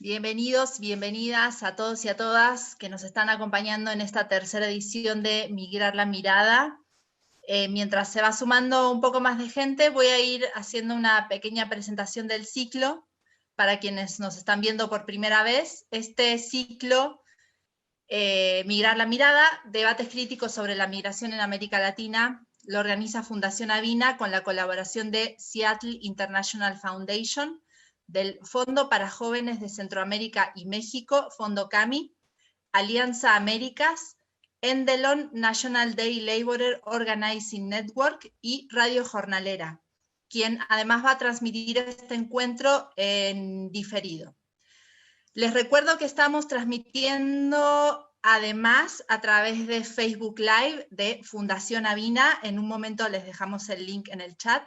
Bienvenidos, bienvenidas a todos y a todas que nos están acompañando en esta tercera edición de Migrar la Mirada. Mientras se va sumando un poco más de gente, voy a ir haciendo una pequeña presentación del ciclo para quienes nos están viendo por primera vez. Este ciclo, Migrar la Mirada, debates críticos sobre la migración en América Latina, lo organiza Fundación Avina con la colaboración de Seattle International Foundation, del Fondo para Jóvenes de Centroamérica y México, Fondo CAMI, Alianza Américas, Endelon National Day Laborer Organizing Network y Radio Jornalera, quien además va a transmitir este encuentro en diferido. Les recuerdo que estamos transmitiendo además a través de Facebook Live de Fundación Avina. En un momento les dejamos el link en el chat.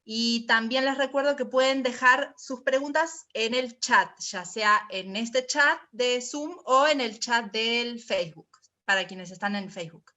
Y también les recuerdo que pueden dejar sus preguntas en el chat, ya sea en este chat de Zoom o en el chat del Facebook, para quienes están en Facebook.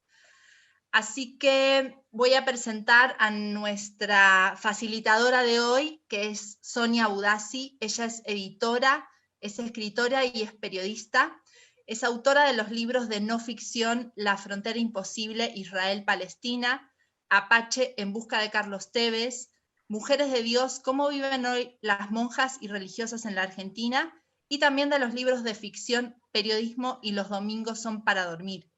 Así que voy a presentar a nuestra facilitadora de hoy, que es Sonia Budassi. Ella es editora, es escritora y es periodista. Es autora de los libros de no ficción La frontera imposible, Israel-Palestina, Apache en busca de Carlos Tevez, Mujeres de Dios, cómo viven hoy las monjas y religiosas en la Argentina, y también de los libros de ficción, Periodismo y los domingos son para dormir.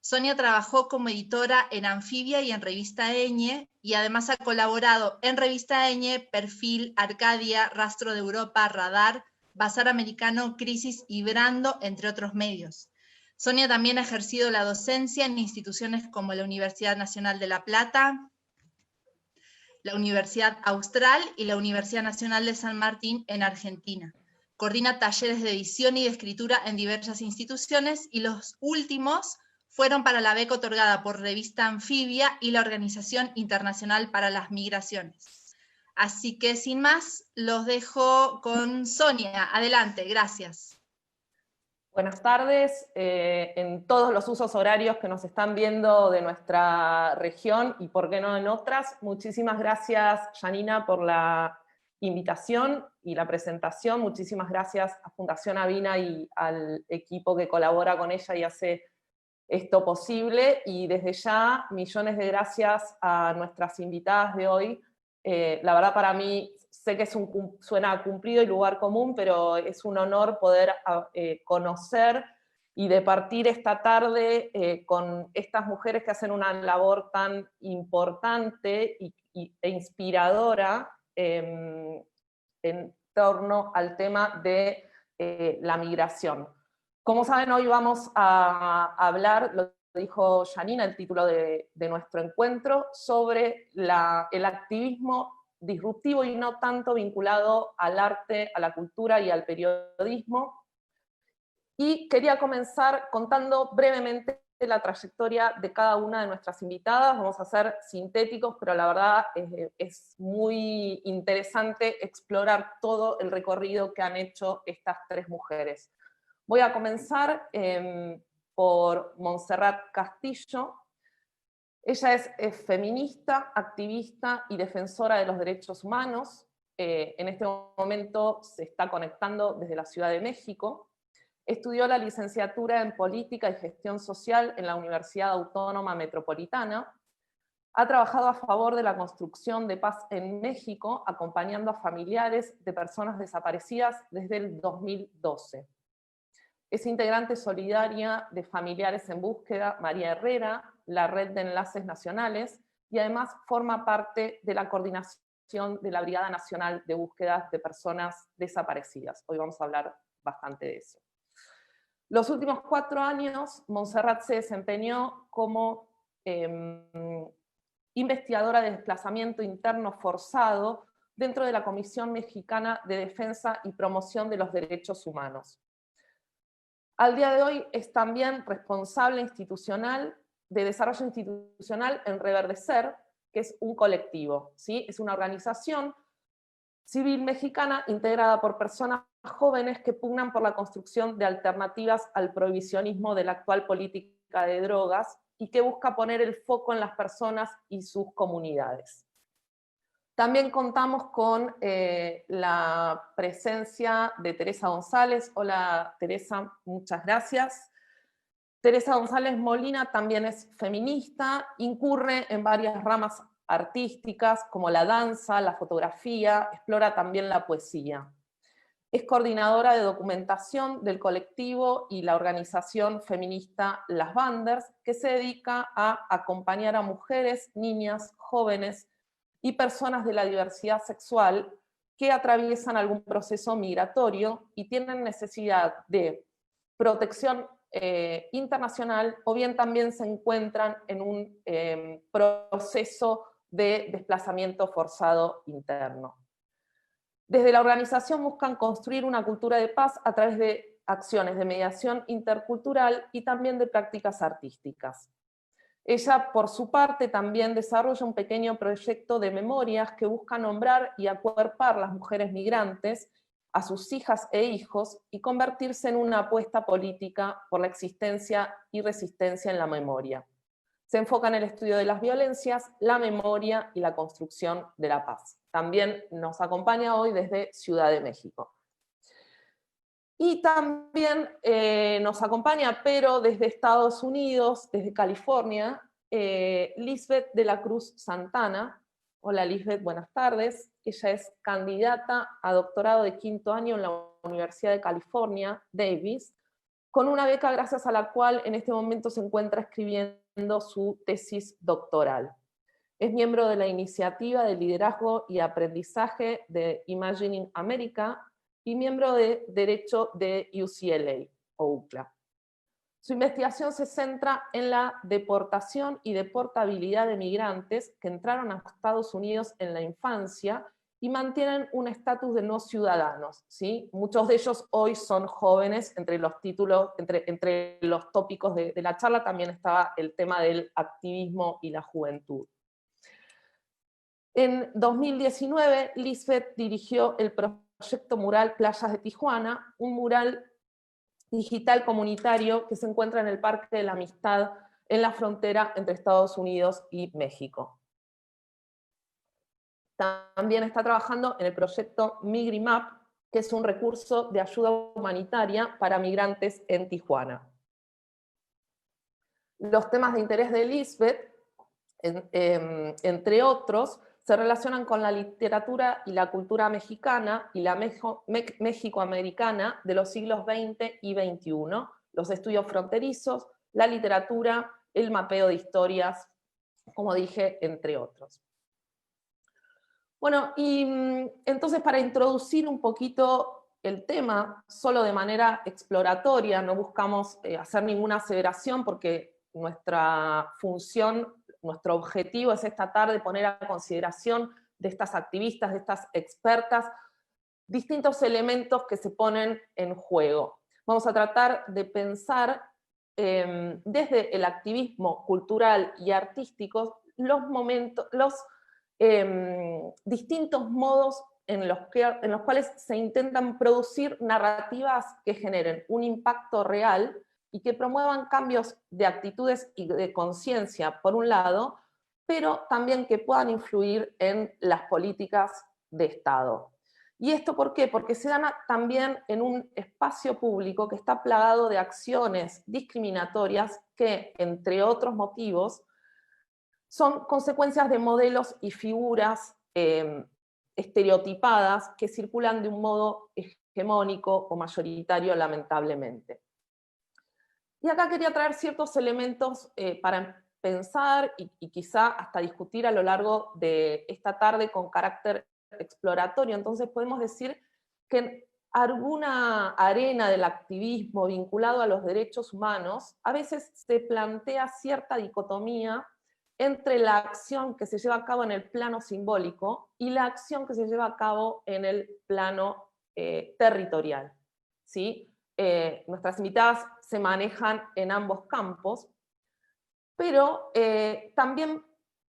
Sonia trabajó como editora en Anfibia y en Revista Eñe, y además ha colaborado en Revista Eñe, Perfil, Arcadia, Rastro de Europa, Radar, Bazar Americano, Crisis y Brando, entre otros medios. Sonia también ha ejercido la docencia en instituciones como la Universidad Nacional de La Plata, la Universidad Austral y la Universidad Nacional de San Martín en Argentina. Coordina talleres de edición y de escritura en diversas instituciones, y los últimos fueron para la beca otorgada por Revista Anfibia y la Organización Internacional para las Migraciones. Así que sin más, los dejo con Sonia. Adelante, gracias. Buenas tardes, en todos los usos horarios que nos están viendo de nuestra región y por qué no en otras. Muchísimas gracias, Janina, por la invitación y la presentación. Muchísimas gracias a Fundación Avina y al equipo que colabora con ella y hace esto posible. Y desde ya, millones de gracias a nuestras invitadas de hoy. La verdad, para mí, sé que suena a cumplido y lugar común, pero es un honor poder conocer y departir esta tarde con estas mujeres que hacen una labor tan importante e inspiradora en torno al tema de la migración. Como saben, hoy vamos a hablar, lo dijo Janina, el título de nuestro encuentro, sobre el activismo disruptivo y no tanto vinculado al arte, a la cultura y al periodismo. Y quería comenzar contando brevemente la trayectoria de cada una de nuestras invitadas. Vamos a ser sintéticos, pero la verdad es muy interesante explorar todo el recorrido que han hecho estas tres mujeres. Voy a comenzar por Montserrat Castillo. Ella es feminista, activista y defensora de los derechos humanos. En este momento se está conectando desde la Ciudad de México. Estudió la licenciatura en Política y Gestión Social en la Universidad Autónoma Metropolitana. Ha trabajado a favor de la construcción de paz en México, acompañando a familiares de personas desaparecidas desde el 2012. Es integrante solidaria de Familiares en Búsqueda, María Herrera, la Red de Enlaces Nacionales, y además forma parte de la coordinación de la Brigada Nacional de Búsquedas de Personas Desaparecidas. Hoy vamos a hablar bastante de eso. Los últimos 4 años, Montserrat se desempeñó como investigadora de desplazamiento interno forzado dentro de la Comisión Mexicana de Defensa y Promoción de los Derechos Humanos. Al día de hoy es también responsable institucional de desarrollo institucional en Reverdecer, que es un colectivo, ¿sí? Es una organización civil mexicana integrada por personas jóvenes que pugnan por la construcción de alternativas al prohibicionismo de la actual política de drogas y que busca poner el foco en las personas y sus comunidades. También contamos con la presencia de Teresa González. Hola Teresa, muchas gracias. Teresa González Molina también es feminista, incurre en varias ramas artísticas como la danza, la fotografía, explora también la poesía. Es coordinadora de documentación del colectivo y la organización feminista Las Banders, que se dedica a acompañar a mujeres, niñas, jóvenes y personas de la diversidad sexual que atraviesan algún proceso migratorio y tienen necesidad de protección internacional, o bien también se encuentran en un proceso de desplazamiento forzado interno. Desde la organización buscan construir una cultura de paz a través de acciones de mediación intercultural y también de prácticas artísticas. Ella, por su parte, también desarrolla un pequeño proyecto de memorias que busca nombrar y acuerpar las mujeres migrantes, a sus hijas e hijos, y convertirse en una apuesta política por la existencia y resistencia en la memoria. Se enfoca en el estudio de las violencias, la memoria y la construcción de la paz. También nos acompaña hoy desde Ciudad de México. Y también nos acompaña, pero desde Estados Unidos, desde California, Lisbeth de la Cruz Santana. Hola Lisbeth, buenas tardes. Ella es candidata a doctorado de 5º año en la Universidad de California, Davis, con una beca gracias a la cual en este momento se encuentra escribiendo su tesis doctoral. Es miembro de la iniciativa de liderazgo y aprendizaje de Imagining America y miembro de Derecho de UCLA o UCLA. Su investigación se centra en la deportación y deportabilidad de migrantes que entraron a Estados Unidos en la infancia y mantienen un estatus de no ciudadanos, ¿sí? Muchos de ellos hoy son jóvenes. Entre los títulos, entre los tópicos de la charla también estaba el tema del activismo y la juventud. En 2019, Lisbeth dirigió el proyecto mural Playas de Tijuana, un mural digital comunitario que se encuentra en el Parque de la Amistad, en la frontera entre Estados Unidos y México. También está trabajando en el proyecto MigriMap, que es un recurso de ayuda humanitaria para migrantes en Tijuana. Los temas de interés de Lisbeth, entre otros, se relacionan con la literatura y la cultura mexicana y la mexicoamericana de los siglos XX y XXI, los estudios fronterizos, la literatura, el mapeo de historias, como dije, entre otros. Bueno, y entonces para introducir un poquito el tema, solo de manera exploratoria, no buscamos hacer ninguna aseveración porque nuestra función, nuestro objetivo es esta tarde poner a consideración de estas activistas, de estas expertas, distintos elementos que se ponen en juego. Vamos a tratar de pensar desde el activismo cultural y artístico los distintos modos en los cuales se intentan producir narrativas que generen un impacto real y que promuevan cambios de actitudes y de conciencia, por un lado, pero también que puedan influir en las políticas de Estado. ¿Y esto por qué? Porque se dan también en un espacio público que está plagado de acciones discriminatorias que, entre otros motivos, son consecuencias de modelos y figuras estereotipadas que circulan de un modo hegemónico o mayoritario, lamentablemente. Y acá quería traer ciertos elementos para pensar y quizá hasta discutir a lo largo de esta tarde con carácter exploratorio. Entonces podemos decir que en alguna arena del activismo vinculado a los derechos humanos, a veces se plantea cierta dicotomía entre la acción que se lleva a cabo en el plano simbólico y la acción que se lleva a cabo en el plano territorial, ¿sí? Nuestras invitadas se manejan en ambos campos, pero también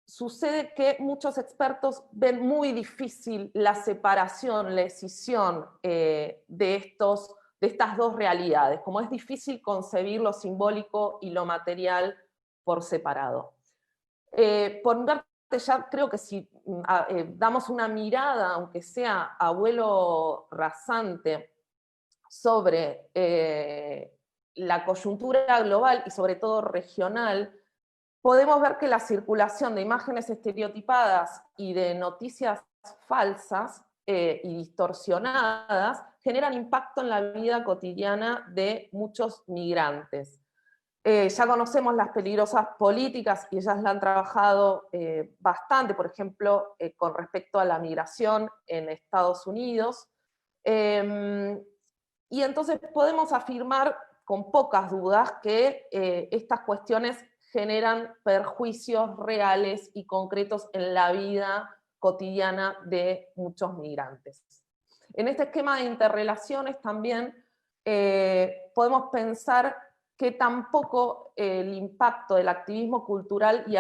sucede que muchos expertos ven muy difícil la separación, la escisión de estas dos realidades, como es difícil concebir lo simbólico y lo material por separado. Por ya creo que si damos una mirada, aunque sea a vuelo rasante, sobre la coyuntura global y sobre todo regional, podemos ver que la circulación de imágenes estereotipadas y de noticias falsas y distorsionadas generan impacto en la vida cotidiana de muchos migrantes. Ya conocemos las peligrosas políticas y ellas la han trabajado bastante, por ejemplo, con respecto a la migración en Estados Unidos. Y entonces podemos afirmar con pocas dudas que estas cuestiones generan perjuicios reales y concretos en la vida cotidiana de muchos migrantes. En este esquema de interrelaciones también podemos pensar que tampoco el impacto del activismo cultural y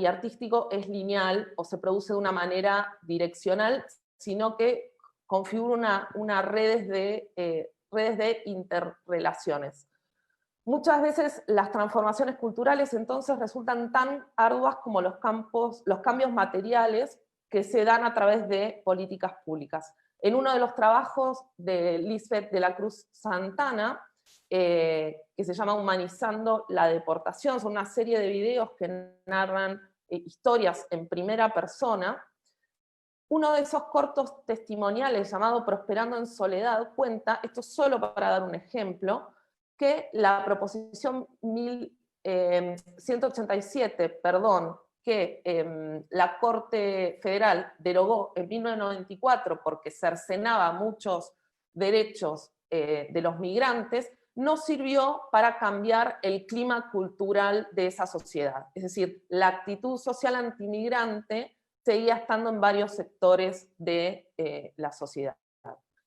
artístico es lineal o se produce de una manera direccional, sino que configura una redes de interrelaciones. Muchas veces las transformaciones culturales entonces resultan tan arduas como los cambios materiales que se dan a través de políticas públicas. En uno de los trabajos de Lisbeth de la Cruz Santana, que se llama Humanizando la deportación, son una serie de videos que narran historias en primera persona. Uno de esos cortos testimoniales llamado Prosperando en Soledad cuenta, esto solo para dar un ejemplo, que la proposición 1187, que la Corte Federal derogó en 1994 porque cercenaba muchos derechos de los migrantes, no sirvió para cambiar el clima cultural de esa sociedad. Es decir, la actitud social antimigrante seguía estando en varios sectores de la sociedad.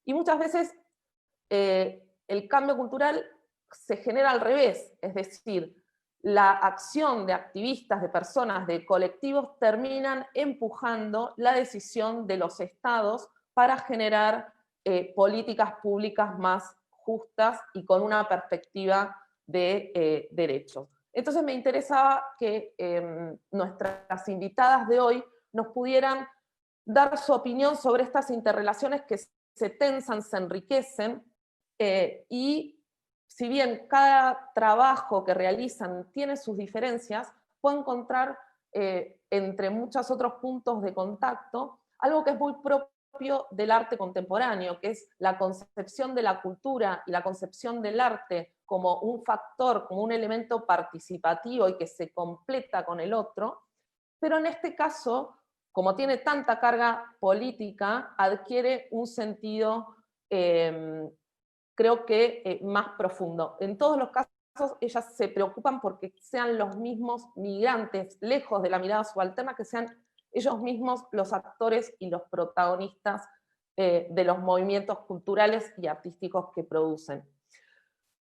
Y muchas veces el cambio cultural se genera al revés, es decir, la acción de activistas, de personas, de colectivos, terminan empujando la decisión de los estados para generar políticas públicas más justas y con una perspectiva de derechos. Entonces me interesaba que nuestras invitadas de hoy nos pudieran dar su opinión sobre estas interrelaciones que se tensan, se enriquecen, y si bien cada trabajo que realizan tiene sus diferencias, puede encontrar entre muchos otros puntos de contacto algo que es muy propio del arte contemporáneo, que es la concepción de la cultura y la concepción del arte como un factor, como un elemento participativo y que se completa con el otro, pero en este caso, como tiene tanta carga política, adquiere un sentido creo que más profundo. En todos los casos, ellas se preocupan porque sean los mismos migrantes, lejos de la mirada subalterna, que sean ellos mismos los actores y los protagonistas de los movimientos culturales y artísticos que producen.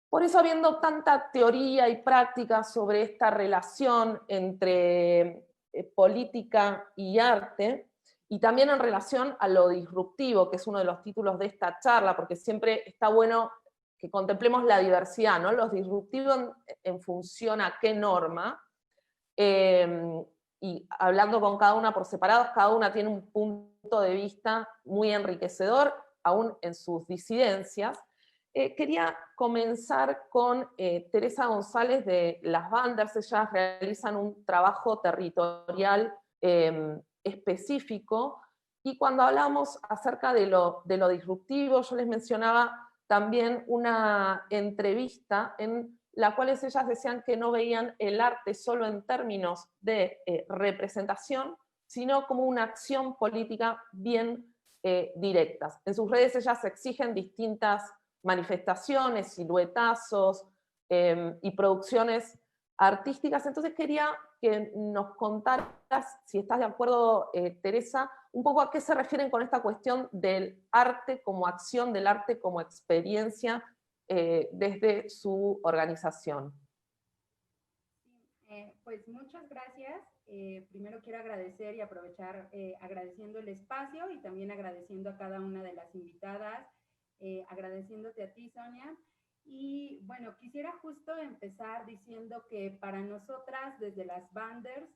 Por eso, habiendo tanta teoría y práctica sobre esta relación entre política y arte, y también en relación a lo disruptivo, que es uno de los títulos de esta charla, porque siempre está bueno que contemplemos la diversidad, ¿no? Los disruptivos en función a qué norma, y hablando con cada una por separado, cada una tiene un punto de vista muy enriquecedor, aún en sus disidencias. Quería comenzar con Teresa González de Las Banders. Ellas realizan un trabajo territorial específico, y cuando hablamos acerca de lo disruptivo, yo les mencionaba también una entrevista en la cual ellas decían que no veían el arte solo en términos de representación, sino como una acción política bien directas. En sus redes ellas exigen distintas manifestaciones, siluetazos y producciones artísticas. Entonces quería que nos contaras, si estás de acuerdo, Teresa, un poco a qué se refieren con esta cuestión del arte como acción, del arte como experiencia desde su organización. Pues muchas gracias. Primero quiero agradecer y aprovechar agradeciendo el espacio y también agradeciendo a cada una de las invitadas, agradeciéndote a ti, Sonia. Y bueno, quisiera justo empezar diciendo que para nosotras, desde las Banders,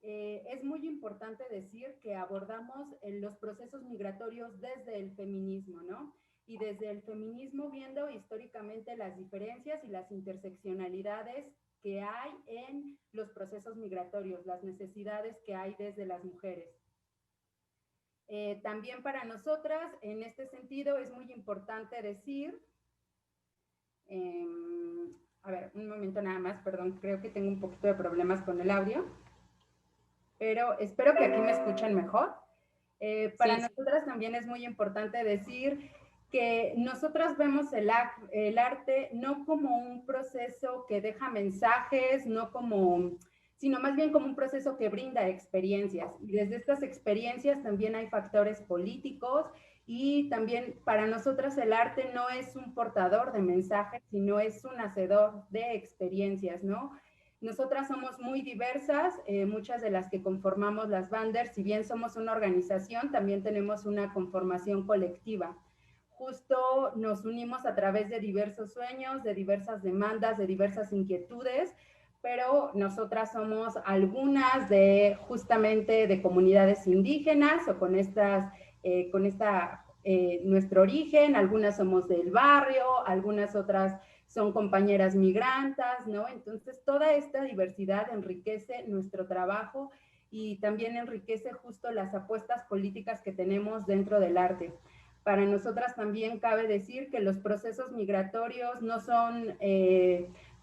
es muy importante decir que abordamos los procesos migratorios desde el feminismo, ¿no? Y desde el feminismo viendo históricamente las diferencias y las interseccionalidades que hay en los procesos migratorios, las necesidades que hay desde las mujeres. También para nosotras, en este sentido, es muy importante decir, a ver, un momento nada más, perdón, creo que tengo un poquito de problemas con el audio, pero espero que aquí me escuchen mejor. Para nosotras también es muy importante decir que nosotras vemos el arte no como un proceso que deja mensajes, no como, sino más bien como un proceso que brinda experiencias. Y desde estas experiencias también hay factores políticos y también para nosotras el arte no es un portador de mensajes, sino es un hacedor de experiencias, ¿no? Nosotras somos muy diversas, muchas de las que conformamos las Banders, si bien somos una organización, también tenemos una conformación colectiva. Justo nos unimos a través de diversos sueños, de diversas demandas, de diversas inquietudes, pero nosotras somos algunas de justamente de comunidades indígenas o con nuestro origen, algunas somos del barrio, algunas otras son compañeras migrantes, ¿no? Entonces, toda esta diversidad enriquece nuestro trabajo y también enriquece justo las apuestas políticas que tenemos dentro del arte. Para nosotras también cabe decir que los procesos migratorios no son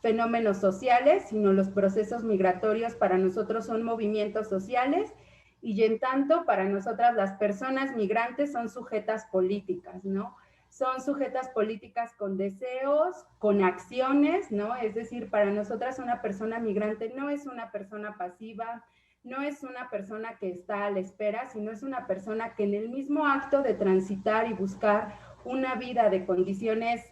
fenómenos sociales, sino los procesos migratorios para nosotros son movimientos sociales y en tanto para nosotras las personas migrantes son sujetas políticas, ¿no? Son sujetas políticas con deseos, con acciones, ¿no? Es decir, para nosotras una persona migrante no es una persona pasiva, no es una persona que está a la espera, sino es una persona que en el mismo acto de transitar y buscar una vida de condiciones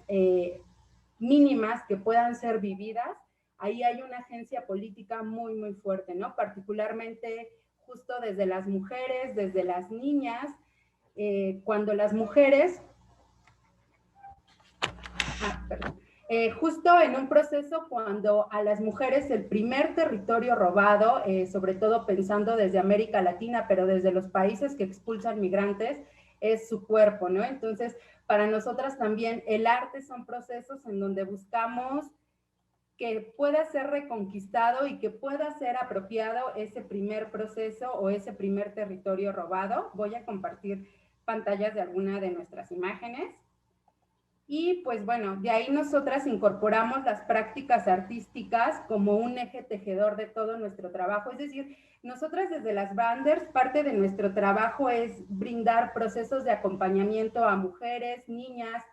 mínimas que puedan ser vividas, ahí hay una agencia política muy, muy fuerte, ¿no? Particularmente justo desde las mujeres, desde las niñas, cuando las mujeres... justo en un proceso cuando a las mujeres el primer territorio robado, sobre todo pensando desde América Latina, pero desde los países que expulsan migrantes, es su cuerpo, ¿no? Entonces, para nosotras también el arte son procesos en donde buscamos que pueda ser reconquistado y que pueda ser apropiado ese primer proceso o ese primer territorio robado. Voy a compartir pantallas de alguna de nuestras imágenes. Y pues bueno, de ahí nosotras incorporamos las prácticas artísticas como un eje tejedor de todo nuestro trabajo. Es decir, nosotras desde las Banders, parte de nuestro trabajo es brindar procesos de acompañamiento a mujeres, niñas,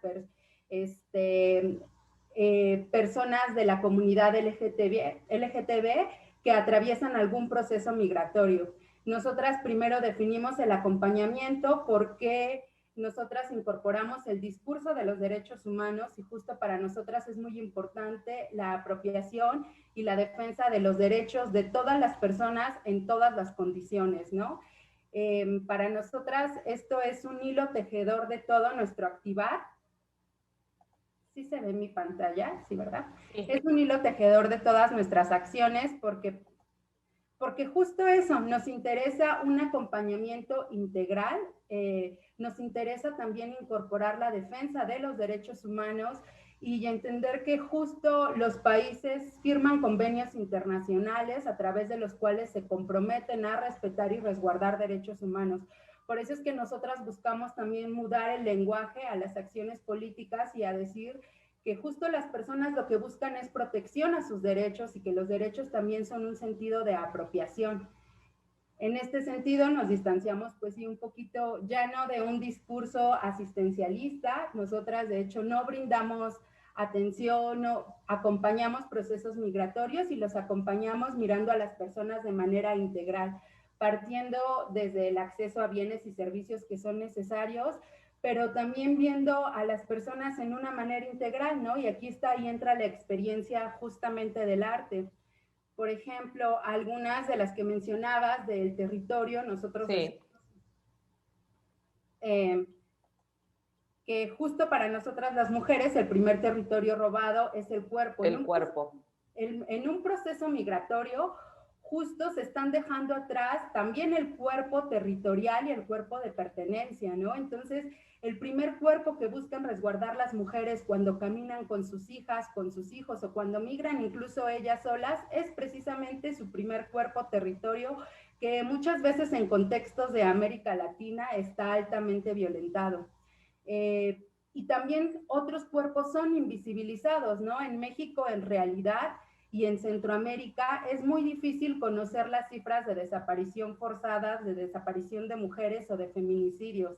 personas de la comunidad LGTB que atraviesan algún proceso migratorio. Nosotras primero definimos el acompañamiento porque nosotras incorporamos el discurso de los derechos humanos y justo para nosotras es muy importante la apropiación y la defensa de los derechos de todas las personas en todas las condiciones, ¿no? Para nosotras esto es un hilo tejedor de todo nuestro activar. Sí se ve en mi pantalla, sí, ¿verdad? Sí. Es un hilo tejedor de todas nuestras acciones porque justo eso, nos interesa un acompañamiento integral, nos interesa también incorporar la defensa de los derechos humanos y entender que justo los países firman convenios internacionales a través de los cuales se comprometen a respetar y resguardar derechos humanos. Por eso es que nosotras buscamos también mudar el lenguaje a las acciones políticas y a decir que justo las personas lo que buscan es protección a sus derechos y que los derechos también son un sentido de apropiación. En este sentido nos distanciamos pues sí un poquito ya no de un discurso asistencialista, nosotras de hecho no brindamos atención, no acompañamos procesos migratorios y los acompañamos mirando a las personas de manera integral, partiendo desde el acceso a bienes y servicios que son necesarios, pero también viendo a las personas en una manera integral, ¿no? Y aquí está, ahí entra la experiencia justamente del arte. Por ejemplo, algunas de las que mencionabas del territorio, nosotros... Sí. Que justo para nosotras las mujeres el primer territorio robado es el cuerpo. El cuerpo. En un proceso migratorio, justo se están dejando atrás también el cuerpo territorial y el cuerpo de pertenencia, ¿no? Entonces, el primer cuerpo que buscan resguardar las mujeres cuando caminan con sus hijas, con sus hijos o cuando migran incluso ellas solas es precisamente su primer cuerpo territorio, que muchas veces en contextos de América Latina está altamente violentado. Y también otros cuerpos son invisibilizados, ¿no? En México, en realidad, y en Centroamérica es muy difícil conocer las cifras de desaparición forzadas, de desaparición de mujeres o de feminicidios,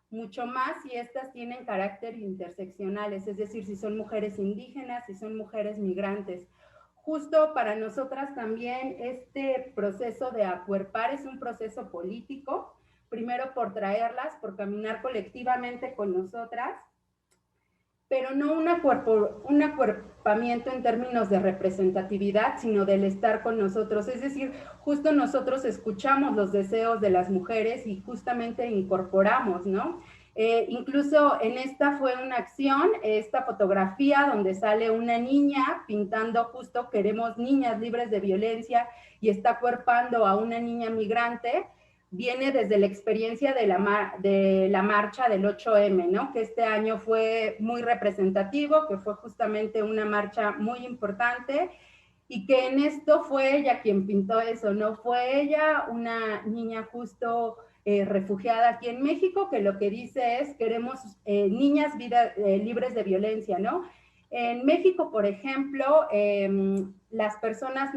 mucho más si estas tienen carácter interseccionales, es decir, si son mujeres indígenas, si son mujeres migrantes. Justo para nosotras también este proceso de acuerpar es un proceso político, primero por traerlas, por caminar colectivamente con nosotras, pero no un acuerpamiento en términos de representatividad, sino del estar con nosotros. Es decir, justo nosotros escuchamos los deseos de las mujeres y justamente incorporamos, ¿no? Incluso en esta fue una acción, esta fotografía donde sale una niña pintando justo queremos niñas libres de violencia y está acuerpando a una niña migrante, viene desde la experiencia de la marcha del 8M, ¿no? Que este año fue muy representativo, que fue justamente una marcha muy importante y que en esto fue ella quien pintó eso, no fue ella una niña justo refugiada aquí en México, que lo que dice es queremos niñas libres de violencia, ¿no? En México, por ejemplo, las personas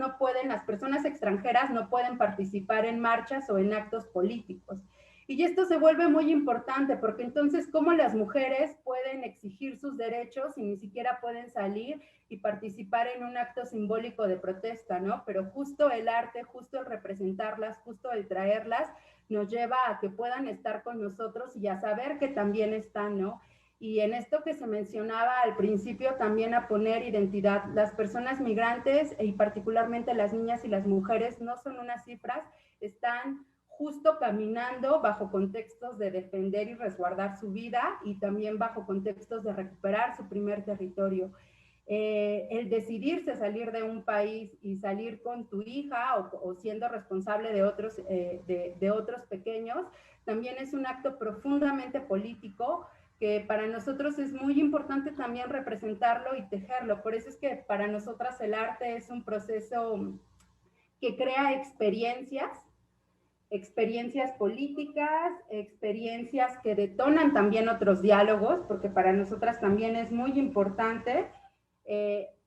extranjeras no pueden participar en marchas o en actos políticos. Y esto se vuelve muy importante porque entonces, ¿cómo las mujeres pueden exigir sus derechos y ni siquiera pueden salir y participar en un acto simbólico de protesta, ¿no? Pero justo el arte, justo el representarlas, justo el traerlas, nos lleva a que puedan estar con nosotros y a saber que también están, ¿no? Y en esto que se mencionaba al principio, también a poner identidad. Las personas migrantes y particularmente las niñas y las mujeres no son unas cifras, están justo caminando bajo contextos de defender y resguardar su vida y también bajo contextos de recuperar su primer territorio. El decidirse salir de un país y salir con tu hija o siendo responsable de otros pequeños, también es un acto profundamente político que para nosotros es muy importante también representarlo y tejerlo. Por eso es que para nosotras el arte es un proceso que crea experiencias políticas, experiencias que detonan también otros diálogos, porque para nosotras también es muy importante,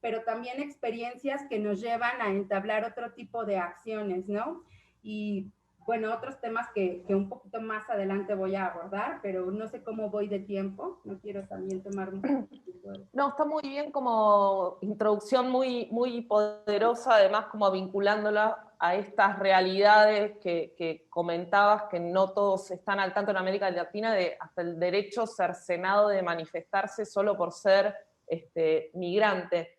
pero también experiencias que nos llevan a entablar otro tipo de acciones, ¿no? Y bueno, otros temas que un poquito más adelante voy a abordar, pero no sé cómo voy de tiempo, no quiero también tomar mucho tiempo. No, está muy bien como introducción muy, muy poderosa, además como vinculándola a estas realidades que comentabas, que no todos están al tanto en América Latina, de hasta el derecho cercenado de manifestarse solo por ser migrante.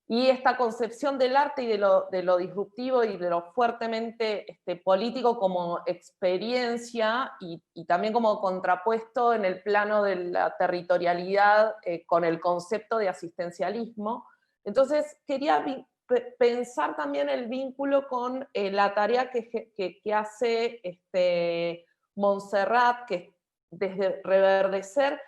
Y esta concepción del arte y de lo disruptivo y de lo fuertemente político como experiencia y también como contrapuesto en el plano de la territorialidad con el concepto de asistencialismo. Entonces quería pensar también el vínculo con la tarea que hace Montserrat, que desde Reverdecer,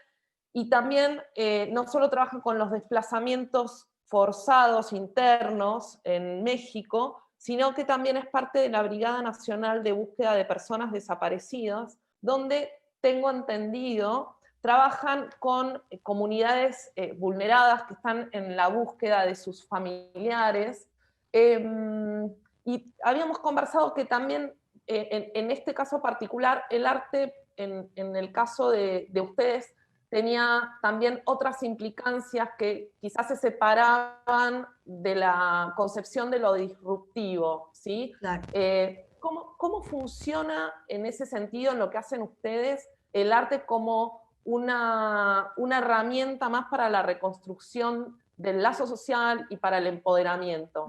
y también no solo trabaja con los desplazamientos forzados internos en México, sino que también es parte de la Brigada Nacional de Búsqueda de Personas Desaparecidas, donde tengo entendido trabajan con comunidades vulneradas que están en la búsqueda de sus familiares. Y habíamos conversado que también en este caso particular el arte, en el caso de ustedes, tenía también otras implicancias que quizás se separaban de la concepción de lo disruptivo, ¿sí? Claro. ¿Cómo funciona en ese sentido, en lo que hacen ustedes, el arte como una herramienta más para la reconstrucción del lazo social y para el empoderamiento?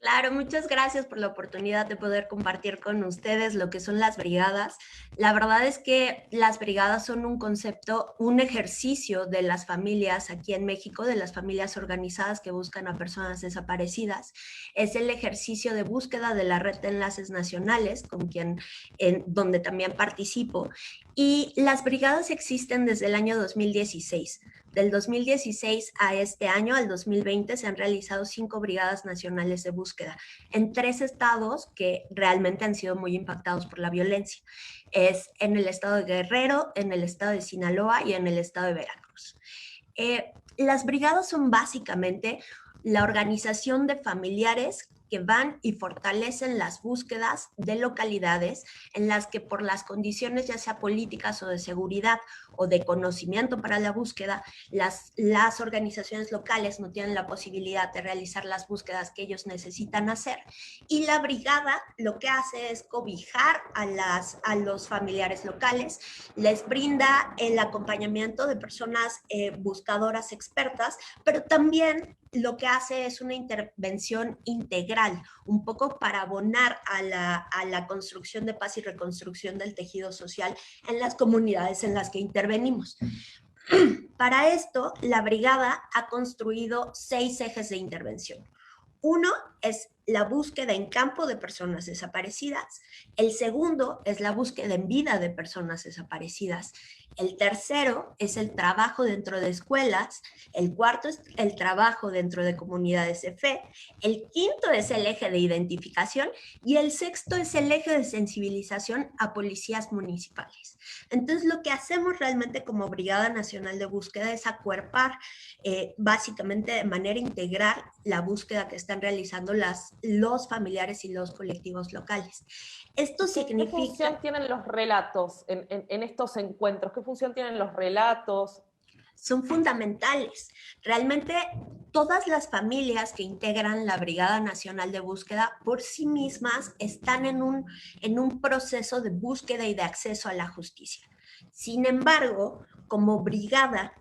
Claro, muchas gracias por la oportunidad de poder compartir con ustedes lo que son las brigadas. La verdad es que las brigadas son un concepto, un ejercicio de las familias aquí en México, de las familias organizadas que buscan a personas desaparecidas. Es el ejercicio de búsqueda de la red de enlaces nacionales, donde también participo. Y las brigadas existen desde el año 2016. Del 2016 a este año, al 2020, se han realizado 5 brigadas nacionales de búsqueda en 3 estados que realmente han sido muy impactados por la violencia. Es en el estado de Guerrero, en el estado de Sinaloa y en el estado de Veracruz. Las brigadas son básicamente la organización de familiares que van y fortalecen las búsquedas de localidades en las que por las condiciones ya sea políticas o de seguridad o de conocimiento para la búsqueda, las organizaciones locales no tienen la posibilidad de realizar las búsquedas que ellos necesitan hacer. Y la brigada lo que hace es cobijar a los familiares locales, les brinda el acompañamiento de personas buscadoras expertas, pero también lo que hace es una intervención integral, un poco para abonar a la construcción de paz y reconstrucción del tejido social en las comunidades en las que intervenimos. Para esto, la brigada ha construido 6 ejes de intervención. Uno es la búsqueda en campo de personas desaparecidas. El segundo es la búsqueda en vida de personas desaparecidas. El tercero es el trabajo dentro de escuelas. El cuarto es el trabajo dentro de comunidades de fe. El quinto es el eje de identificación y el sexto es el eje de sensibilización a policías municipales. Entonces, lo que hacemos realmente como Brigada Nacional de Búsqueda es acuerpar básicamente de manera integral la búsqueda que están realizando los familiares y los colectivos locales. Esto significa... ¿Qué función tienen los relatos en estos encuentros? ¿Qué función tienen los relatos? Son fundamentales. Realmente todas las familias que integran la Brigada Nacional de Búsqueda por sí mismas están en un proceso de búsqueda y de acceso a la justicia. Sin embargo, como Brigada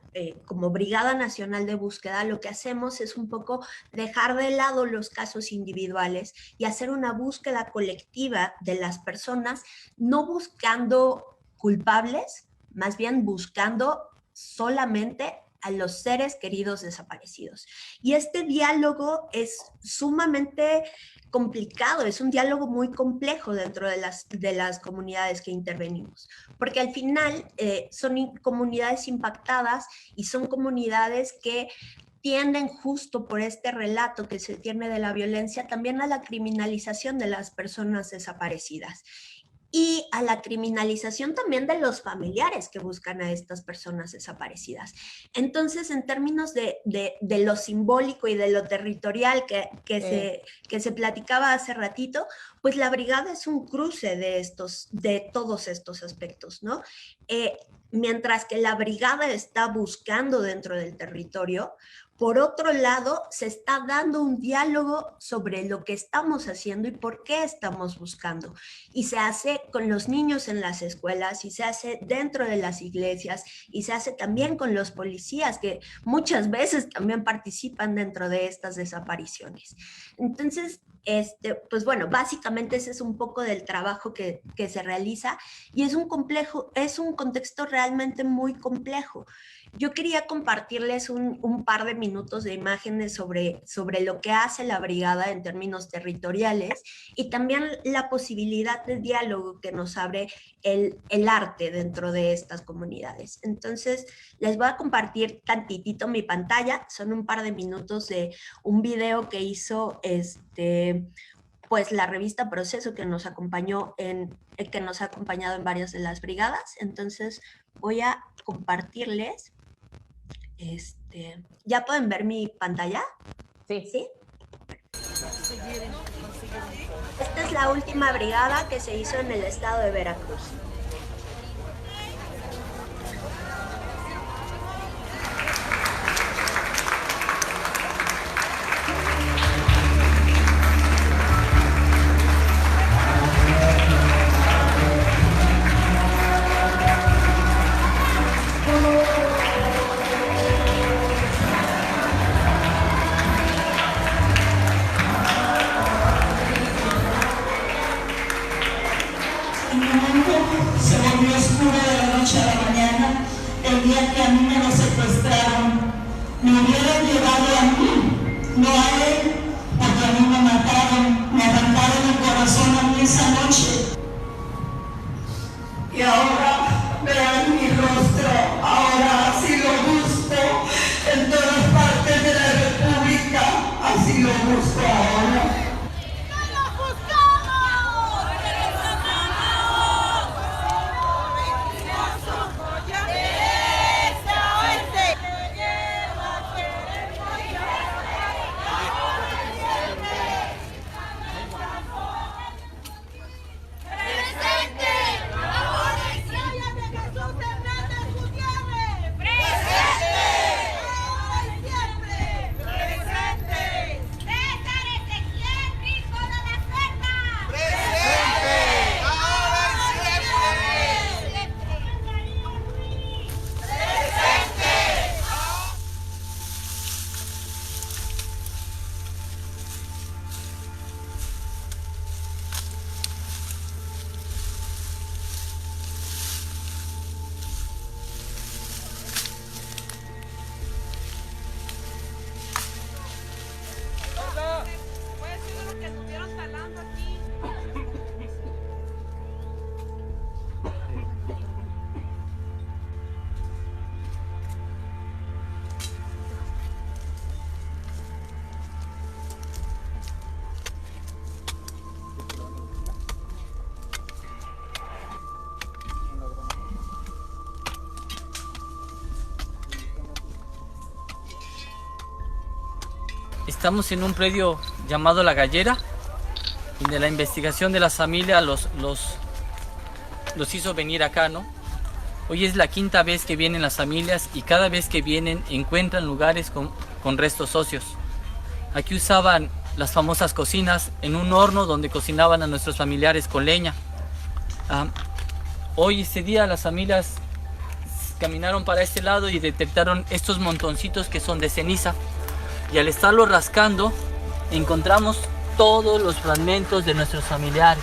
Nacional de Búsqueda, lo que hacemos es un poco dejar de lado los casos individuales y hacer una búsqueda colectiva de las personas, no buscando culpables, más bien buscando solamente a los seres queridos desaparecidos. Y este diálogo es sumamente complicado, es un diálogo muy complejo dentro de las comunidades que intervenimos, porque al final son comunidades impactadas y son comunidades que tienden justo por este relato que se tiene de la violencia también a la criminalización de las personas desaparecidas. Y a la criminalización también de los familiares que buscan a estas personas desaparecidas. Entonces, en términos de lo simbólico y de lo territorial que se platicaba hace ratito, pues la brigada es un cruce de todos estos aspectos, ¿no? Mientras que la brigada está buscando dentro del territorio, por otro lado, se está dando un diálogo sobre lo que estamos haciendo y por qué estamos buscando. Y se hace con los niños en las escuelas, y se hace dentro de las iglesias, y se hace también con los policías, que muchas veces también participan dentro de estas desapariciones. Entonces, pues bueno, básicamente ese es un poco del trabajo que se realiza, y es un contexto realmente muy complejo. Yo quería compartirles un par de minutos de imágenes sobre lo que hace la brigada en términos territoriales y también la posibilidad de diálogo que nos abre el arte dentro de estas comunidades. Entonces, les voy a compartir tantitito mi pantalla. Son un par de minutos de un video que hizo pues la revista Proceso, que nos ha acompañado en varias de las brigadas. Entonces, voy a compartirles. ¿Ya pueden ver mi pantalla? Sí. ¿Sí? Esta es la última brigada que se hizo en el estado de Veracruz. no a él, porque a mí me mataron, me arrancaron el corazón a mí esa noche. Y ahora vean mi rostro, ahora así lo busco en todas partes de la República, así lo busco ahora. Estamos en un predio llamado La Gallera, donde la investigación de las familias los hizo venir acá, ¿no? Hoy es la quinta vez que vienen las familias y cada vez que vienen encuentran lugares con restos óseos. Aquí usaban las famosas cocinas en un horno donde cocinaban a nuestros familiares con leña. Hoy ese día las familias caminaron para este lado y detectaron estos montoncitos que son de ceniza. Y al estarlo rascando, encontramos todos los fragmentos de nuestros familiares.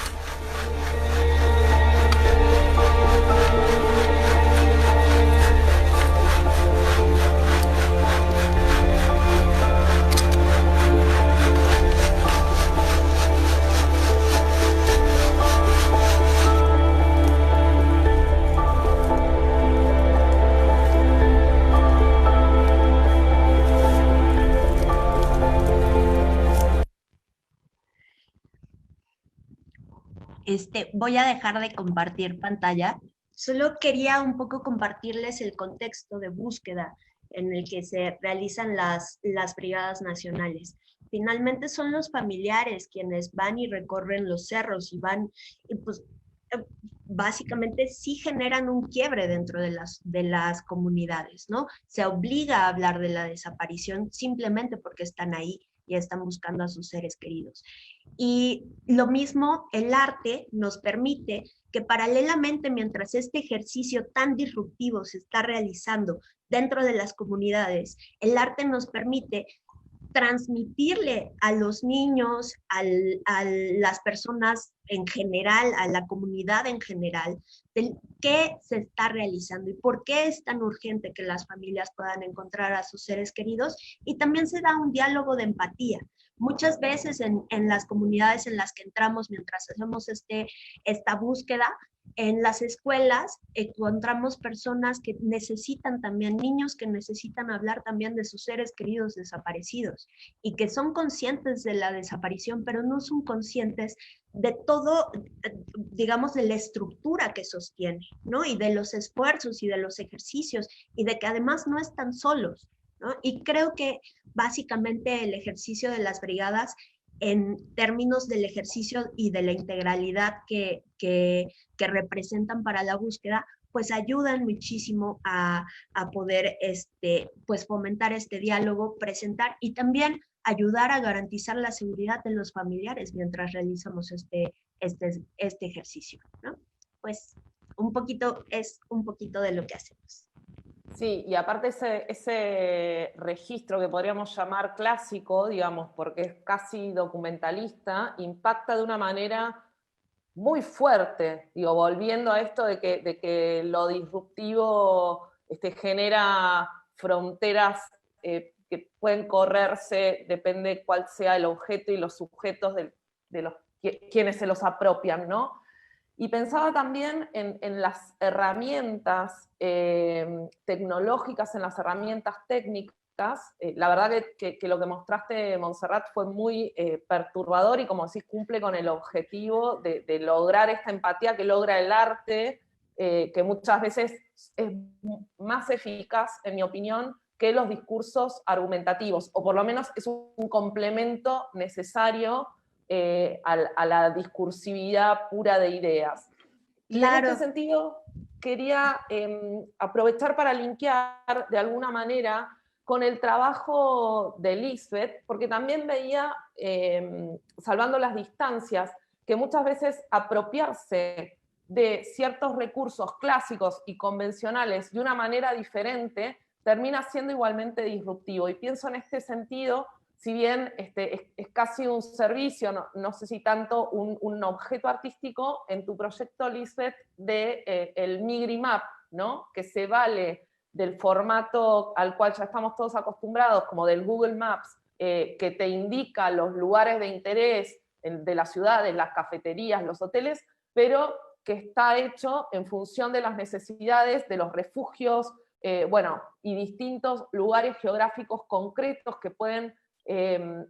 Voy a dejar de compartir pantalla. Solo quería un poco compartirles el contexto de búsqueda en el que se realizan las brigadas nacionales. Finalmente son los familiares quienes van y recorren los cerros y van, y pues básicamente sí generan un quiebre dentro de las comunidades, ¿no? Se obliga a hablar de la desaparición simplemente porque están ahí y están buscando a sus seres queridos. Y lo mismo, el arte nos permite que paralelamente, mientras este ejercicio tan disruptivo se está realizando dentro de las comunidades, el arte nos permite transmitirle a los niños, a las personas en general, a la comunidad en general, de qué se está realizando y por qué es tan urgente que las familias puedan encontrar a sus seres queridos, y también se da un diálogo de empatía. Muchas veces en las comunidades en las que entramos mientras hacemos esta búsqueda, en las escuelas encontramos personas que necesitan también, niños que necesitan hablar también de sus seres queridos desaparecidos y que son conscientes de la desaparición, pero no son conscientes de todo, digamos, de la estructura que sostiene, ¿no? Y de los esfuerzos y de los ejercicios y de que además no están solos, ¿no? Y creo que básicamente el ejercicio de las brigadas en términos del ejercicio y de la integralidad que representan para la búsqueda, pues ayudan muchísimo a poder pues fomentar este diálogo, presentar y también ayudar a garantizar la seguridad de los familiares mientras realizamos este ejercicio, ¿no? Pues es un poquito de lo que hacemos. Sí, y aparte ese registro que podríamos llamar clásico, digamos, porque es casi documentalista, impacta de una manera muy fuerte, digo, volviendo a esto de que lo disruptivo genera fronteras que pueden correrse, depende cuál sea el objeto y los sujetos de quienes se los apropian, ¿no? Y pensaba también en las herramientas tecnológicas, en las herramientas técnicas. La verdad que lo que mostraste, Montserrat, fue muy perturbador y, como decís, cumple con el objetivo de lograr esta empatía que logra el arte, que muchas veces es más eficaz, en mi opinión, que los discursos argumentativos, o por lo menos es un complemento necesario a la discursividad pura de ideas. Y Claro. en este sentido quería aprovechar para linkear de alguna manera con el trabajo de Lisbeth, porque también veía, salvando las distancias, que muchas veces apropiarse de ciertos recursos clásicos y convencionales de una manera diferente termina siendo igualmente disruptivo. Y pienso en este sentido, si bien es casi un servicio, no sé si tanto un objeto artístico, en tu proyecto, Lisbeth, el Migrimap, ¿no? Que se vale del formato al cual ya estamos todos acostumbrados, como del Google Maps, que te indica los lugares de interés de la ciudad, de las cafeterías, los hoteles, pero que está hecho en función de las necesidades de los refugios, y distintos lugares geográficos concretos que pueden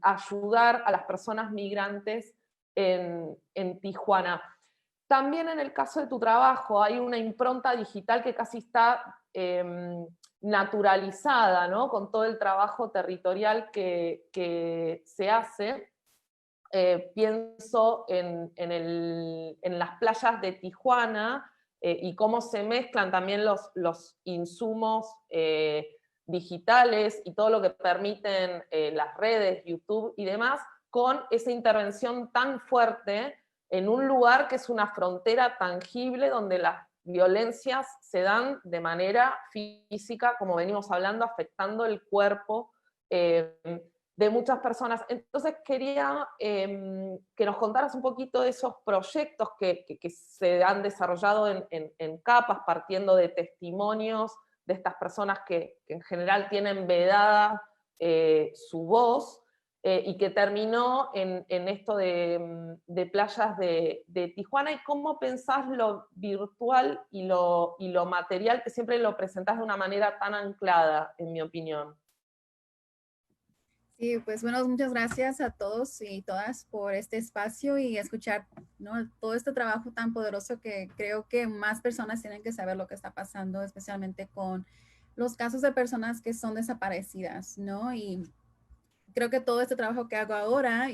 ayudar a las personas migrantes en Tijuana. También en el caso de tu trabajo hay una impronta digital que casi está naturalizada, ¿no? Con todo el trabajo territorial que se hace. Pienso en las playas de Tijuana y cómo se mezclan también los insumos digitales y todo lo que permiten las redes, YouTube y demás, con esa intervención tan fuerte en un lugar que es una frontera tangible donde las violencias se dan de manera física, como venimos hablando, afectando el cuerpo de muchas personas. Entonces quería que nos contaras un poquito de esos proyectos que se han desarrollado en capas, partiendo de testimonios de estas personas que en general tienen vedada su voz, y que terminó en esto de playas de Tijuana, y cómo pensás lo virtual y lo material, que siempre lo presentás de una manera tan anclada, en mi opinión. Sí, pues bueno, muchas gracias a todos y todas por este espacio y escuchar, ¿no?, todo este trabajo tan poderoso que creo que más personas tienen que saber lo que está pasando, especialmente con los casos de personas que son desaparecidas, ¿no? Y creo que todo este trabajo que hago ahora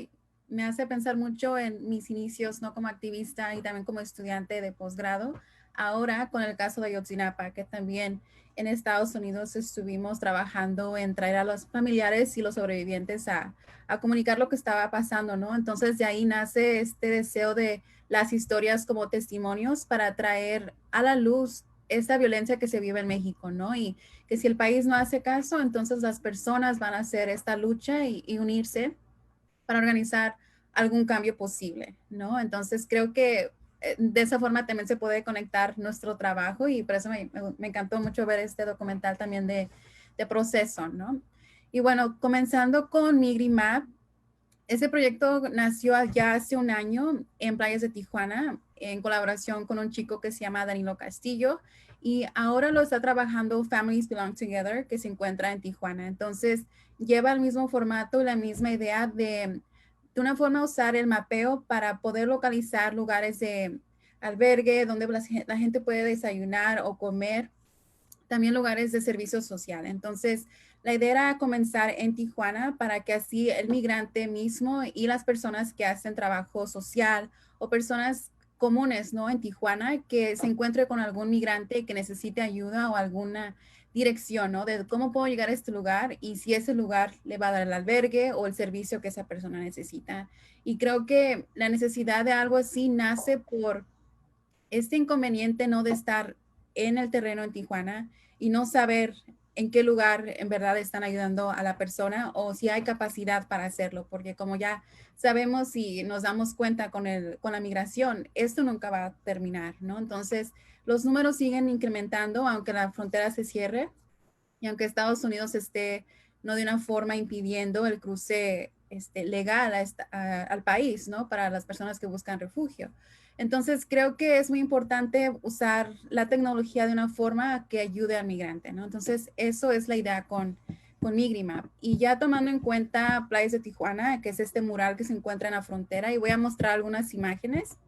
me hace pensar mucho en mis inicios, ¿no?, como activista y también como estudiante de posgrado. Ahora con el caso de Ayotzinapa, que también en Estados Unidos estuvimos trabajando en traer a los familiares y los sobrevivientes a comunicar lo que estaba pasando, ¿no? Entonces de ahí nace este deseo de las historias como testimonios para traer a la luz esta violencia que se vive en México, ¿no? Y que si el país no hace caso, entonces las personas van a hacer esta lucha y unirse para organizar algún cambio posible, ¿no? Entonces creo que de esa forma también se puede conectar nuestro trabajo y por eso me encantó mucho ver este documental también de proceso, ¿no? Y bueno, comenzando con Migrimap, ese proyecto nació ya hace un año en playas de Tijuana en colaboración con un chico que se llama Danilo Castillo y ahora lo está trabajando Families Belong Together, que se encuentra en Tijuana. Entonces lleva el mismo formato y la misma idea de una forma usar el mapeo para poder localizar lugares de albergue donde la gente puede desayunar o comer, también lugares de servicio social. Entonces, la idea era comenzar en Tijuana para que así el migrante mismo y las personas que hacen trabajo social o personas comunes, ¿no?, en Tijuana, que se encuentre con algún migrante que necesite ayuda o alguna dirección, ¿no?, de cómo puedo llegar a este lugar y si ese lugar le va a dar el albergue o el servicio que esa persona necesita. Y creo que la necesidad de algo así nace por este inconveniente, ¿no?, de estar en el terreno en Tijuana y no saber en qué lugar en verdad están ayudando a la persona o si hay capacidad para hacerlo, porque como ya sabemos y nos damos cuenta con la migración, esto nunca va a terminar, ¿no? Entonces, los números siguen incrementando, aunque la frontera se cierre y aunque Estados Unidos esté no de una forma impidiendo el cruce legal al país, ¿no? Para las personas que buscan refugio. Entonces, creo que es muy importante usar la tecnología de una forma que ayude al migrante, ¿no? Entonces, eso es la idea con Migrimap. Y ya tomando en cuenta Playas de Tijuana, que es este mural que se encuentra en la frontera, y voy a mostrar algunas imágenes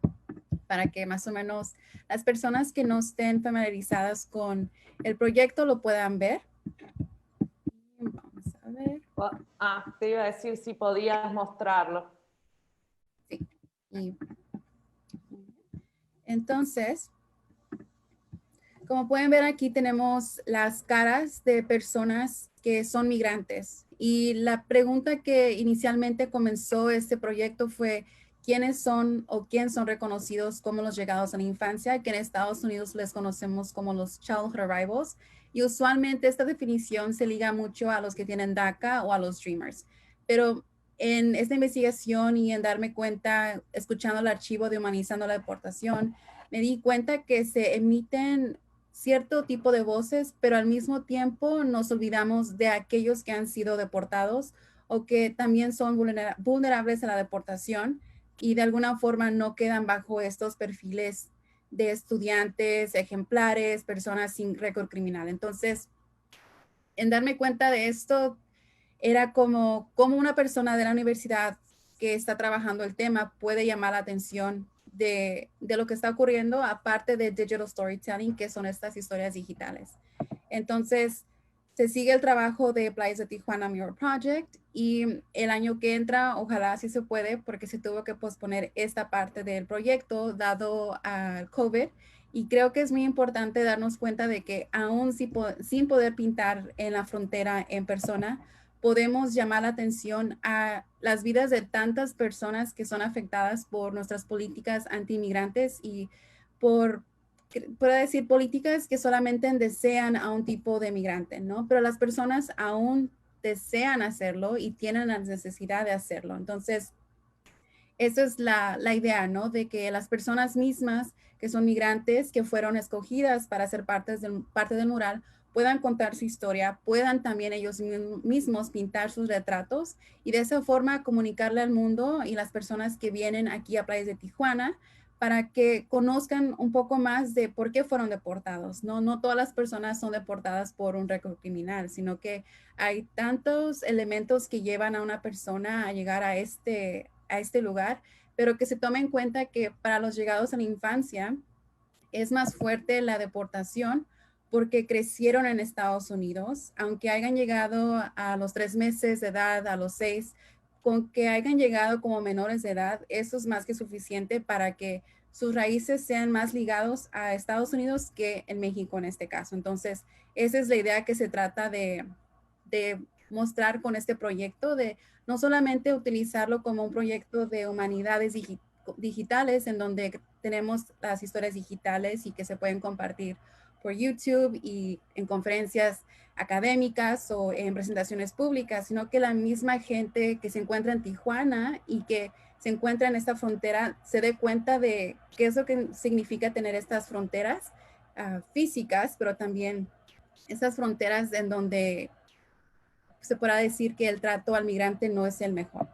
para que más o menos las personas que no estén familiarizadas con el proyecto lo puedan ver. Vamos a ver. Te iba a decir si podías mostrarlo. Sí. Y entonces, como pueden ver aquí tenemos las caras de personas que son migrantes. Y la pregunta que inicialmente comenzó este proyecto fue quiénes son o quién son reconocidos como los llegados a la infancia, que en Estados Unidos les conocemos como los Childhood Arrivals. Y usualmente esta definición se liga mucho a los que tienen DACA o a los Dreamers. Pero en esta investigación y en darme cuenta, escuchando el archivo de Humanizando la Deportación, me di cuenta que se emiten cierto tipo de voces, pero al mismo tiempo nos olvidamos de aquellos que han sido deportados o que también son vulnerables a la deportación y de alguna forma no quedan bajo estos perfiles de estudiantes, ejemplares, personas sin récord criminal. Entonces, en darme cuenta de esto, era como una persona de la universidad que está trabajando el tema puede llamar la atención de lo que está ocurriendo, aparte de digital storytelling, que son estas historias digitales. Entonces, se sigue el trabajo de Playas de Tijuana Mural Project y el año que entra, ojalá sí se puede, porque se tuvo que posponer esta parte del proyecto dado al COVID. Y creo que es muy importante darnos cuenta de que aún sin poder pintar en la frontera en persona, podemos llamar la atención a las vidas de tantas personas que son afectadas por nuestras políticas anti-inmigrantes y puedo decir políticas que solamente desean a un tipo de migrante, ¿no? Pero las personas aún desean hacerlo y tienen la necesidad de hacerlo. Entonces, esa es la idea, ¿no? De que las personas mismas que son migrantes, que fueron escogidas para ser parte del mural, puedan contar su historia, puedan también ellos mismos pintar sus retratos y de esa forma comunicarle al mundo y las personas que vienen aquí a Playas de Tijuana para que conozcan un poco más de por qué fueron deportados, ¿no? No todas las personas son deportadas por un récord criminal, sino que hay tantos elementos que llevan a una persona a llegar a este lugar, pero que se tome en cuenta que para los llegados a la infancia es más fuerte la deportación porque crecieron en Estados Unidos, aunque hayan llegado a los 3 meses de edad, a los 6, con que hayan llegado como menores de edad, eso es más que suficiente para que sus raíces sean más ligados a Estados Unidos que en México en este caso. Entonces, esa es la idea que se trata de mostrar con este proyecto, de no solamente utilizarlo como un proyecto de humanidades digitales en donde tenemos las historias digitales y que se pueden compartir por YouTube y en conferencias académicas o en presentaciones públicas, sino que la misma gente que se encuentra en Tijuana y que se encuentra en esta frontera se dé cuenta de qué es lo que significa tener estas fronteras físicas, pero también estas fronteras en donde se podrá decir que el trato al migrante no es el mejor,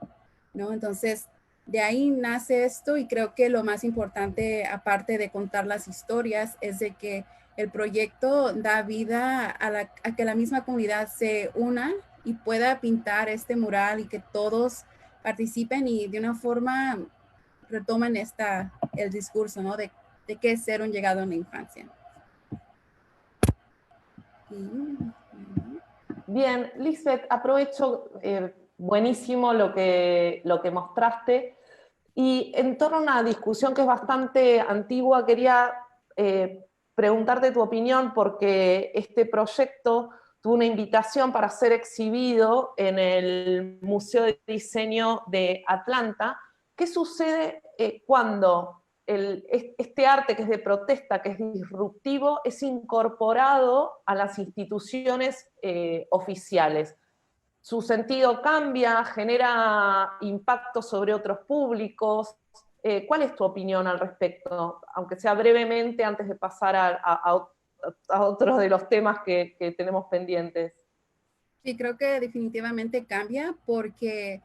¿no? Entonces, de ahí nace esto y creo que lo más importante, aparte de contar las historias, es de que el proyecto da vida a que la misma comunidad se una y pueda pintar este mural y que todos participen y de una forma retomen el discurso, ¿no? De qué es ser un llegado en la infancia. Bien, Lisbeth, aprovecho, buenísimo lo que mostraste. Y en torno a una discusión que es bastante antigua, quería preguntarte tu opinión porque este proyecto tuvo una invitación para ser exhibido en el Museo de Diseño de Atlanta. ¿Qué sucede cuando este arte que es de protesta, que es disruptivo, es incorporado a las instituciones oficiales? Su sentido cambia, genera impacto sobre otros públicos. ¿Cuál es tu opinión al respecto? Aunque sea brevemente, antes de pasar a otros de los temas que tenemos pendientes. Sí, creo que definitivamente cambia porque,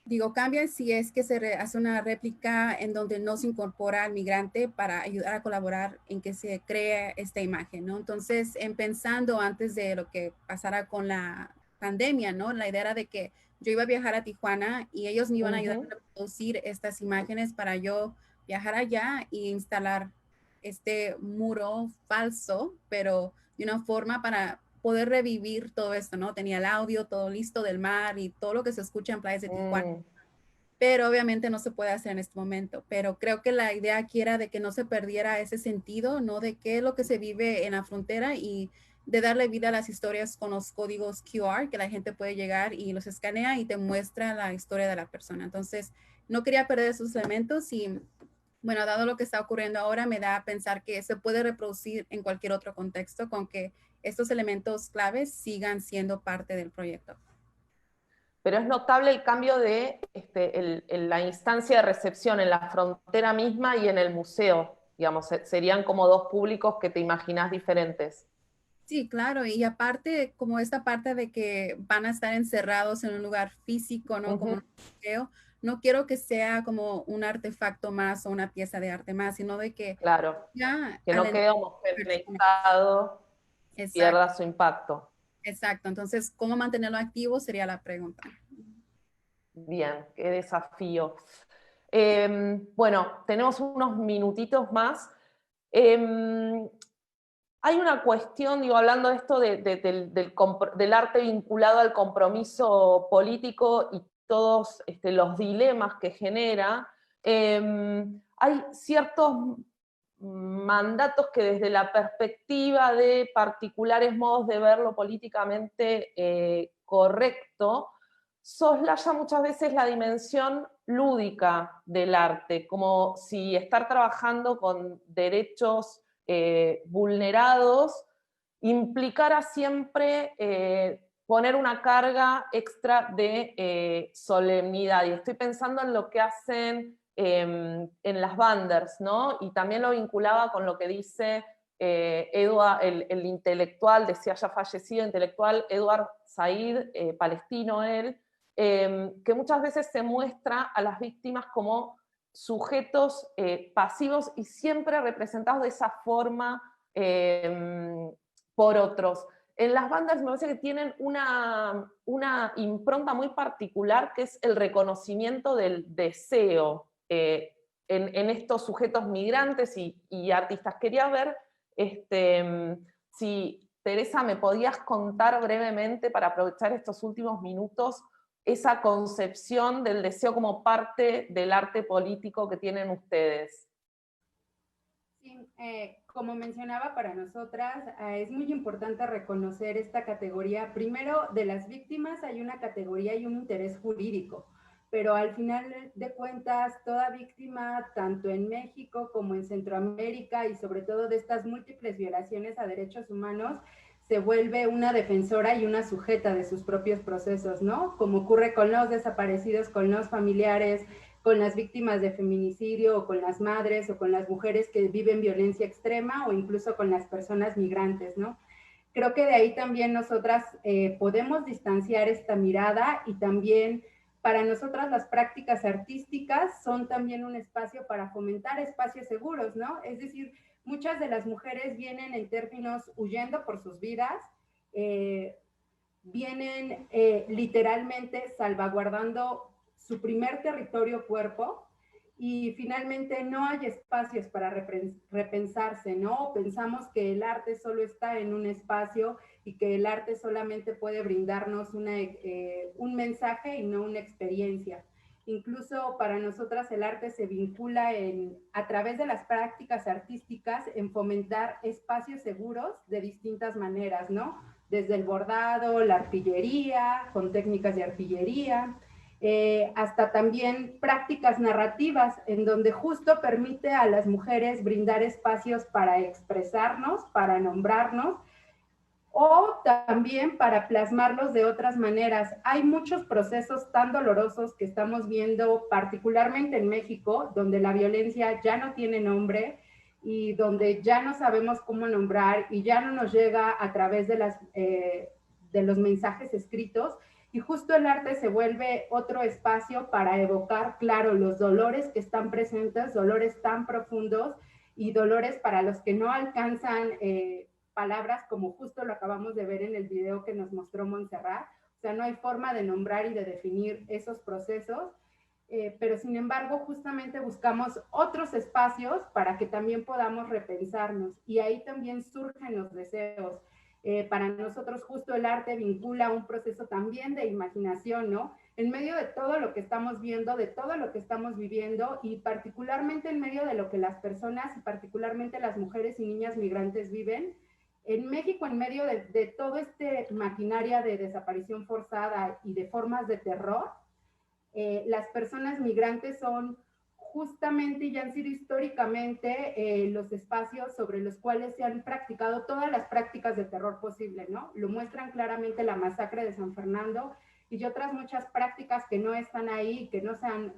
digo, cambia si es que hace una réplica en donde no se incorpora al migrante para ayudar a colaborar en que se cree esta imagen, ¿no? Entonces, en pensando antes de lo que pasara con la pandemia, ¿no? La idea era de que yo iba a viajar a Tijuana y ellos me iban a ayudar a reproducir estas imágenes para yo viajar allá e instalar este muro falso, pero de una forma para poder revivir todo esto, ¿no? Tenía el audio, todo listo del mar y todo lo que se escucha en playas de Tijuana. Pero obviamente no se puede hacer en este momento. Pero creo que la idea aquí era de que no se perdiera ese sentido, ¿no? De qué es lo que se vive en la frontera y de darle vida a las historias con los códigos QR, que la gente puede llegar y los escanea y te muestra la historia de la persona. Entonces, no quería perder esos elementos y, bueno, dado lo que está ocurriendo ahora, me da a pensar que se puede reproducir en cualquier otro contexto con que estos elementos claves sigan siendo parte del proyecto. Pero es notable el cambio de la instancia de recepción en la frontera misma y en el museo. Digamos, serían como dos públicos que te imaginás diferentes. Sí, claro, y aparte, como esta parte de que van a estar encerrados en un lugar físico, ¿no? Como un museo, no quiero que sea como un artefacto más o una pieza de arte más, sino de que claro, ya que no quede homogeneizado, pierda su impacto. Exacto, entonces, ¿cómo mantenerlo activo? Sería la pregunta. Bien, qué desafío. Bueno, tenemos unos minutitos más. Hay una cuestión, digo, hablando de esto del arte vinculado al compromiso político y todos los dilemas que genera. Hay ciertos mandatos que desde la perspectiva de particulares modos de verlo políticamente correcto, soslaya muchas veces la dimensión lúdica del arte, como si estar trabajando con derechos vulnerados implicara siempre poner una carga extra de solemnidad. Y estoy pensando en lo que hacen en las Banders, ¿no? Y también lo vinculaba con lo que dice Edward, el intelectual, decía ya fallecido intelectual, Edward Said, palestino él, que muchas veces se muestra a las víctimas como sujetos pasivos y siempre representados de esa forma por otros. En las bandas me parece que tienen una impronta muy particular que es el reconocimiento del deseo en estos sujetos migrantes y artistas. Quería ver si, Teresa, me podías contar brevemente, para aprovechar estos últimos minutos, esa concepción del deseo como parte del arte político que tienen ustedes. Sí, como mencionaba, para nosotras es muy importante reconocer esta categoría. Primero, de las víctimas hay una categoría y un interés jurídico, pero al final de cuentas, toda víctima, tanto en México como en Centroamérica y sobre todo de estas múltiples violaciones a derechos humanos, se vuelve una defensora y una sujeta de sus propios procesos, ¿no? Como ocurre con los desaparecidos, con los familiares, con las víctimas de feminicidio, o con las madres, o con las mujeres que viven violencia extrema, o incluso con las personas migrantes, ¿no? Creo que de ahí también nosotras podemos distanciar esta mirada, y también para nosotras las prácticas artísticas son también un espacio para fomentar espacios seguros, ¿no? Es decir, muchas de las mujeres vienen en términos huyendo por sus vidas, vienen literalmente salvaguardando su primer territorio cuerpo, y finalmente no hay espacios para repensarse, ¿no? Pensamos que el arte solo está en un espacio y que el arte solamente puede brindarnos un mensaje y no una experiencia. Incluso para nosotras el arte se vincula a través de las prácticas artísticas en fomentar espacios seguros de distintas maneras, ¿no? Desde el bordado, la arpillería, con técnicas de arpillería, hasta también prácticas narrativas, en donde justo permite a las mujeres brindar espacios para expresarnos, para nombrarnos, o también para plasmarlos de otras maneras. Hay muchos procesos tan dolorosos que estamos viendo, particularmente en México, donde la violencia ya no tiene nombre y donde ya no sabemos cómo nombrar y ya no nos llega a través de los mensajes escritos, y justo el arte se vuelve otro espacio para evocar, claro, los dolores que están presentes, dolores tan profundos y dolores para los que no alcanzan palabras, como justo lo acabamos de ver en el video que nos mostró Montserrat. O sea, no hay forma de nombrar y de definir esos procesos, pero sin embargo justamente buscamos otros espacios para que también podamos repensarnos, y ahí también surgen los deseos. Para nosotros justo el arte vincula un proceso también de imaginación, ¿no? En medio de todo lo que estamos viendo, de todo lo que estamos viviendo, y particularmente en medio de lo que las personas, y particularmente las mujeres y niñas migrantes viven, en México, en medio de todo este maquinaria de desaparición forzada y de formas de terror, las personas migrantes son justamente, y han sido históricamente, los espacios sobre los cuales se han practicado todas las prácticas de terror posible, ¿no? Lo muestran claramente la masacre de San Fernando y otras muchas prácticas que no están ahí, que no sean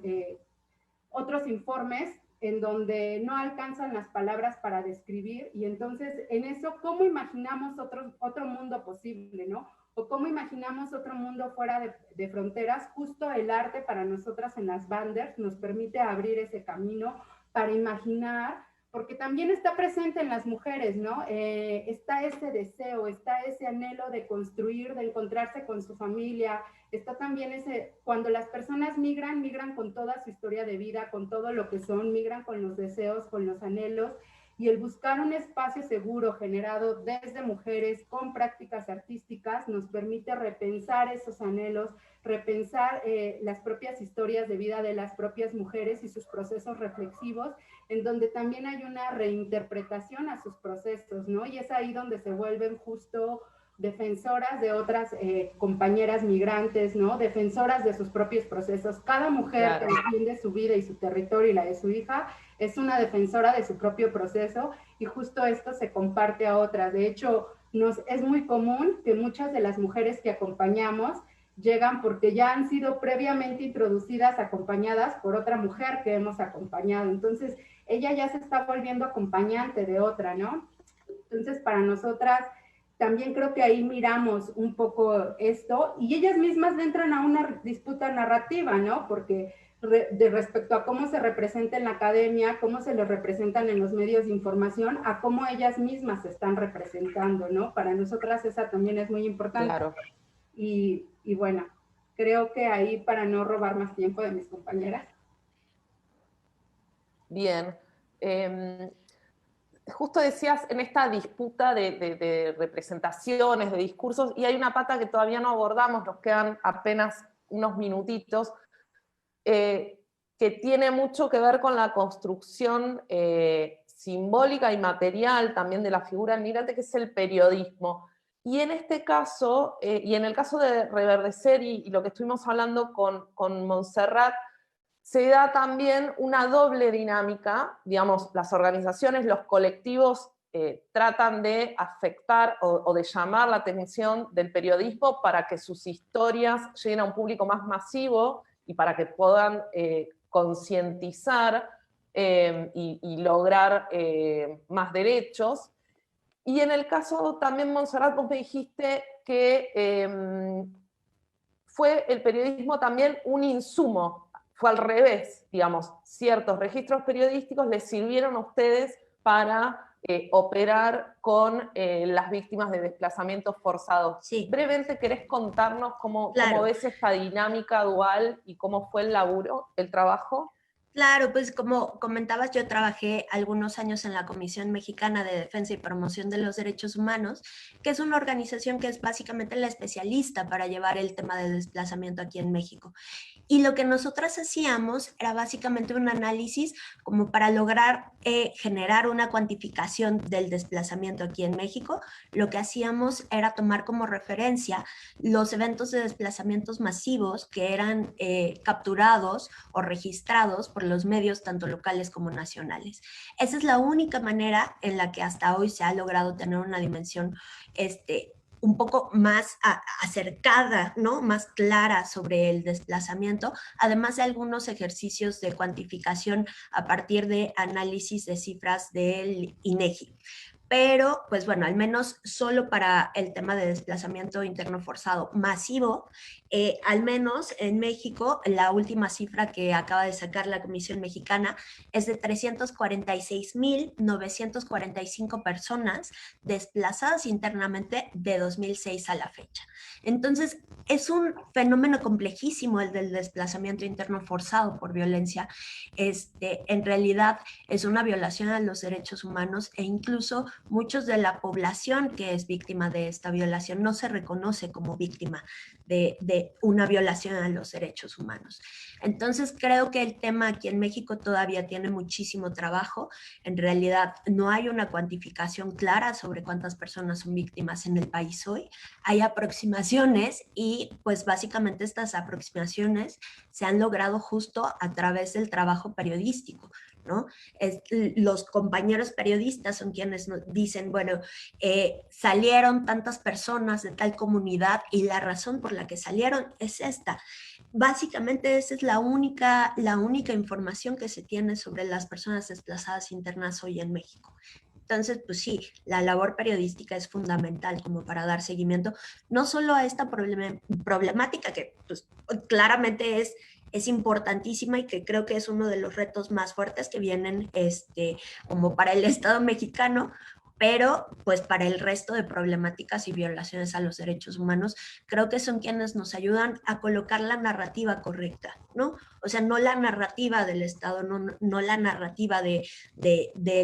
otros informes en donde no alcanzan las palabras para describir, y entonces en eso, ¿cómo imaginamos otro mundo posible, no? O cómo imaginamos otro mundo fuera de fronteras. Justo el arte para nosotras en las Banders nos permite abrir ese camino para imaginar, porque también está presente en las mujeres, ¿no? Está ese deseo, está ese anhelo de construir, de encontrarse con su familia, está también ese, cuando las personas migran, migran con toda su historia de vida, con todo lo que son, migran con los deseos, con los anhelos, y el buscar un espacio seguro generado desde mujeres con prácticas artísticas nos permite repensar esos anhelos, repensar las propias historias de vida de las propias mujeres y sus procesos reflexivos, en donde también hay una reinterpretación a sus procesos, ¿no? Y es ahí donde se vuelven justo defensoras de otras compañeras migrantes, ¿no? Defensoras de sus propios procesos. Cada mujer que defiende su vida y su territorio y la de su hija es una defensora de su propio proceso, y justo esto se comparte a otras. De hecho, es muy común que muchas de las mujeres que acompañamos llegan porque ya han sido previamente introducidas, acompañadas por otra mujer que hemos acompañado. Entonces, ella ya se está volviendo acompañante de otra, ¿no? Entonces, para nosotras, también creo que ahí miramos un poco esto, y ellas mismas entran a una disputa narrativa, ¿no? Porque respecto a cómo se representa en la academia, cómo se les representan en los medios de información, a cómo ellas mismas se están representando, ¿no? Para nosotras esa también es muy importante. Claro. Y bueno, creo que ahí, para no robar más tiempo de mis compañeras. Bien. Justo decías en esta disputa de representaciones, de discursos, y hay una pata que todavía no abordamos, nos quedan apenas unos minutitos, que tiene mucho que ver con la construcción simbólica y material también de la figura del migrante, que es el periodismo. Y en este caso, y en el caso de Reverdecer y lo que estuvimos hablando con Montserrat, se da también una doble dinámica, digamos, las organizaciones, los colectivos tratan de afectar o de llamar la atención del periodismo para que sus historias lleguen a un público más masivo y para que puedan concientizar y lograr más derechos. Y en el caso también, Montserrat, vos me dijiste que fue el periodismo también un insumo. Fue al revés, digamos, ciertos registros periodísticos les sirvieron a ustedes para operar con las víctimas de desplazamientos forzados. Sí. Brevemente, ¿querés contarnos cómo ves esta dinámica dual y cómo fue el laburo, el trabajo? Claro, pues como comentabas, yo trabajé algunos años en la Comisión Mexicana de Defensa y Promoción de los Derechos Humanos, que es una organización que es básicamente la especialista para llevar el tema de desplazamiento aquí en México. Y lo que nosotras hacíamos era básicamente un análisis como para lograr generar una cuantificación del desplazamiento aquí en México. Lo que hacíamos era tomar como referencia los eventos de desplazamientos masivos que eran capturados o registrados por los medios tanto locales como nacionales. Esa es la única manera en la que hasta hoy se ha logrado tener una dimensión un poco más acercada, ¿no? Más clara sobre el desplazamiento, además de algunos ejercicios de cuantificación a partir de análisis de cifras del INEGI. pero pues bueno, al menos solo para el tema de desplazamiento interno forzado masivo, al menos en México, la última cifra que acaba de sacar la Comisión Mexicana es de 346.945 personas desplazadas internamente de 2006 a la fecha. Entonces, es un fenómeno complejísimo el del desplazamiento interno forzado por violencia. En realidad es una violación a los derechos humanos e incluso muchos de la población que es víctima de esta violación no se reconoce como víctima de una violación a los derechos humanos. Entonces creo que el tema aquí en México todavía tiene muchísimo trabajo. En realidad no hay una cuantificación clara sobre cuántas personas son víctimas en el país hoy. Hay aproximaciones y pues básicamente estas aproximaciones se han logrado justo a través del trabajo periodístico, ¿no? Los compañeros periodistas son quienes nos dicen, bueno, salieron tantas personas de tal comunidad y la razón por la que salieron es esta. Básicamente esa es la única información que se tiene sobre las personas desplazadas internas hoy en México. Entonces, pues sí, la labor periodística es fundamental como para dar seguimiento, no solo a esta problemática que pues, claramente es importantísima y que creo que es uno de los retos más fuertes que vienen como para el Estado mexicano, pero pues para el resto de problemáticas y violaciones a los derechos humanos, creo que son quienes nos ayudan a colocar la narrativa correcta, ¿no? O sea, no la narrativa del Estado, no la narrativa de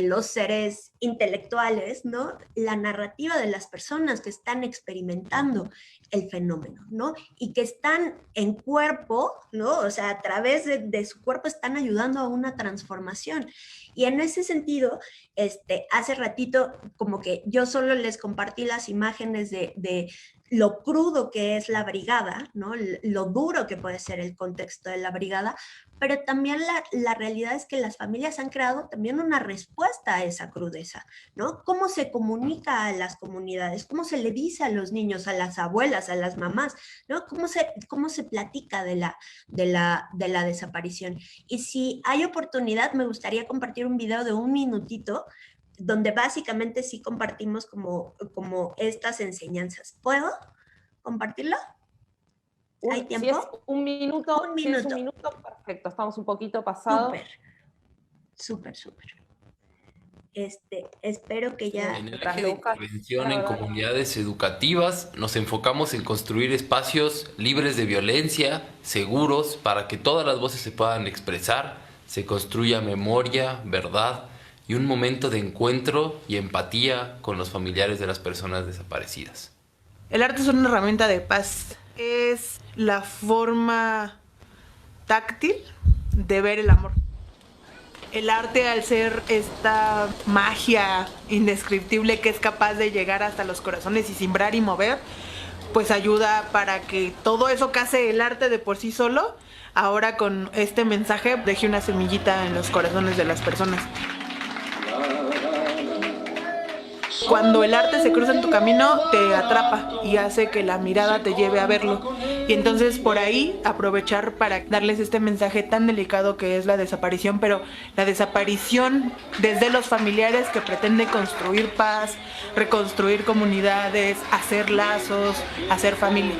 los seres intelectuales, ¿no? La narrativa de las personas que están experimentando el fenómeno, ¿no? Y que están en cuerpo, ¿no? O sea, a través de su cuerpo están ayudando a una transformación. Y en ese sentido, hace ratito como que yo solo les compartí las imágenes de lo crudo que es la brigada, ¿no? Lo duro que puede ser el contexto de la brigada, pero también la realidad es que las familias han creado también una respuesta a esa crudeza, ¿no? ¿Cómo se comunica a las comunidades? ¿Cómo se le dice a los niños, a las abuelas, a las mamás, ¿no? ¿Cómo se platica de la desaparición? Y si hay oportunidad, me gustaría compartir un video de 1 minutito donde básicamente sí compartimos como estas enseñanzas. ¿Puedo compartirlo? ¿Hay tiempo? Si es un minuto, Si es 1 minuto, perfecto. Estamos un poquito pasados. Súper. Espero que ya... En el eje de intervención en comunidades educativas nos enfocamos en construir espacios libres de violencia, seguros, para que todas las voces se puedan expresar, se construya memoria, verdad y un momento de encuentro y empatía con los familiares de las personas desaparecidas. El arte es una herramienta de paz. Es la forma táctil de ver el amor. El arte, al ser esta magia indescriptible que es capaz de llegar hasta los corazones y simbrar y mover, pues ayuda para que todo eso que hace el arte de por sí solo, ahora con este mensaje deje una semillita en los corazones de las personas. Cuando el arte se cruza en tu camino, te atrapa y hace que la mirada te lleve a verlo. Y entonces por ahí aprovechar para darles este mensaje tan delicado que es la desaparición, pero la desaparición desde los familiares que pretende construir paz, reconstruir comunidades, hacer lazos, hacer familia.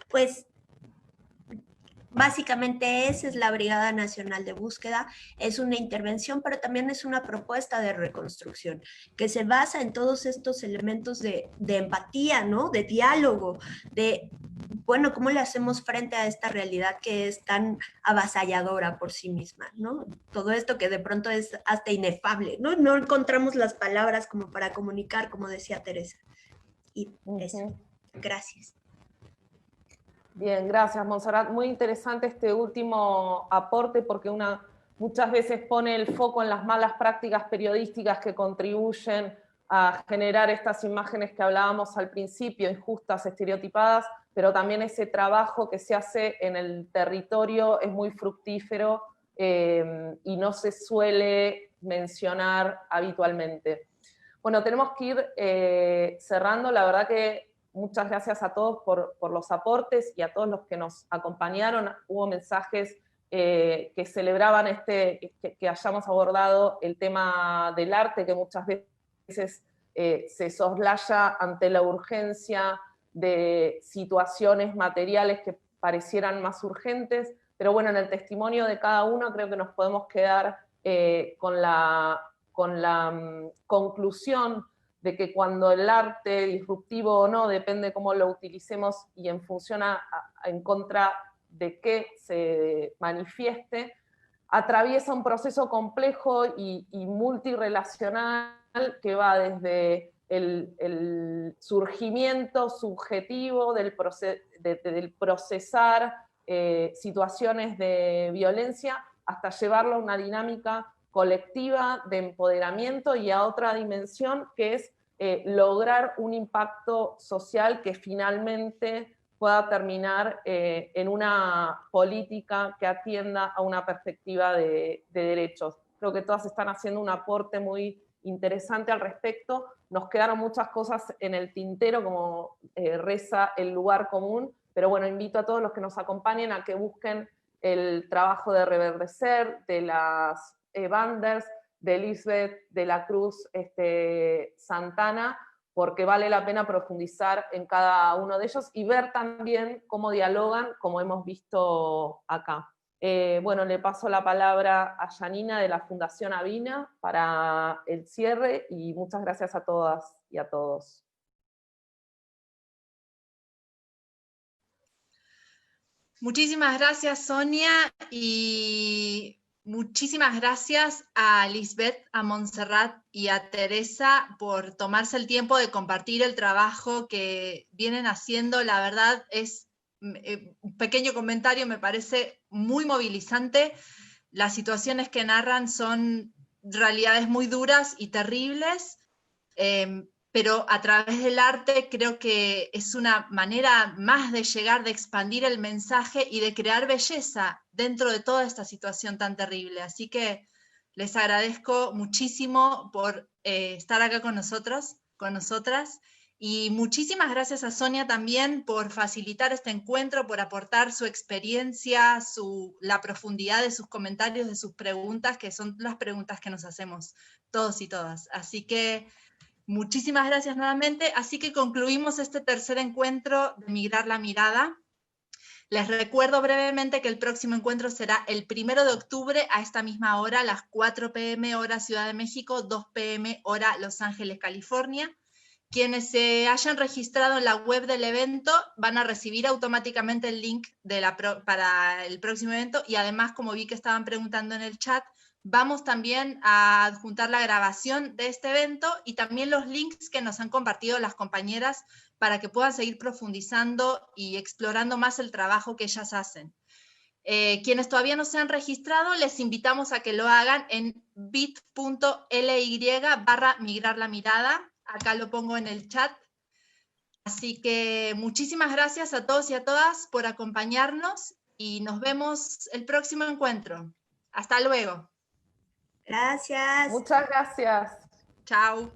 Pues básicamente esa es la Brigada Nacional de Búsqueda, es una intervención, pero también es una propuesta de reconstrucción que se basa en todos estos elementos de empatía, ¿no? De diálogo, de, bueno, ¿cómo le hacemos frente a esta realidad que es tan avasalladora por sí misma, ¿no? Todo esto que de pronto es hasta inefable, ¿no? No encontramos las palabras como para comunicar, como decía Teresa. Y eso, gracias. Bien, gracias, Montserrat. Muy interesante este último aporte porque muchas veces pone el foco en las malas prácticas periodísticas que contribuyen a generar estas imágenes que hablábamos al principio, injustas, estereotipadas, pero también ese trabajo que se hace en el territorio es muy fructífero y no se suele mencionar habitualmente. Bueno, tenemos que ir cerrando. La verdad que muchas gracias a todos por los aportes y a todos los que nos acompañaron. Hubo mensajes que celebraban que hayamos abordado el tema del arte, que muchas veces se soslaya ante la urgencia de situaciones materiales que parecieran más urgentes, pero bueno, en el testimonio de cada uno creo que nos podemos quedar con la conclusión de que cuando el arte, disruptivo o no, depende cómo lo utilicemos y en función en contra de qué se manifieste, atraviesa un proceso complejo y multirrelacional que va desde el surgimiento subjetivo del procesar situaciones de violencia hasta llevarlo a una dinámica colectiva de empoderamiento y a otra dimensión que es lograr un impacto social que finalmente pueda terminar en una política que atienda a una perspectiva de derechos. Creo que todas están haciendo un aporte muy interesante al respecto. Nos quedaron muchas cosas en el tintero, como reza el lugar común, pero bueno, invito a todos los que nos acompañen a que busquen el trabajo de Reverdecer, de las Banders, de Lisbeth de la Cruz Santana, porque vale la pena profundizar en cada uno de ellos y ver también cómo dialogan, como hemos visto acá. Bueno, le paso la palabra a Janina de la Fundación Avina para el cierre y muchas gracias a todas y a todos. Muchísimas gracias, Sonia, y muchísimas gracias a Lisbeth, a Montserrat y a Teresa por tomarse el tiempo de compartir el trabajo que vienen haciendo. La verdad es, un pequeño comentario, me parece muy movilizante. Las situaciones que narran son realidades muy duras y terribles, pero a través del arte creo que es una manera más de llegar, de expandir el mensaje y de crear belleza dentro de toda esta situación tan terrible. Así que les agradezco muchísimo por estar acá con nosotros, con nosotras, y muchísimas gracias a Sonia también por facilitar este encuentro, por aportar su experiencia, la profundidad de sus comentarios, de sus preguntas, que son las preguntas que nos hacemos todos y todas. Así que muchísimas gracias nuevamente. Así que concluimos este tercer encuentro de Migrar la Mirada. Les recuerdo brevemente que el próximo encuentro será el 1 de octubre a esta misma hora, a las 4 p.m. hora Ciudad de México, 2 p.m. hora Los Ángeles, California. Quienes se hayan registrado en la web del evento van a recibir automáticamente el link para el próximo evento, y además, como vi que estaban preguntando en el chat, vamos también a adjuntar la grabación de este evento y también los links que nos han compartido las compañeras para que puedan seguir profundizando y explorando más el trabajo que ellas hacen. Quienes todavía no se han registrado, les invitamos a que lo hagan en bit.ly/Migrar la Mirada. Acá lo pongo en el chat. Así que muchísimas gracias a todos y a todas por acompañarnos y nos vemos el próximo encuentro. Hasta luego. Gracias. Muchas gracias. Chao.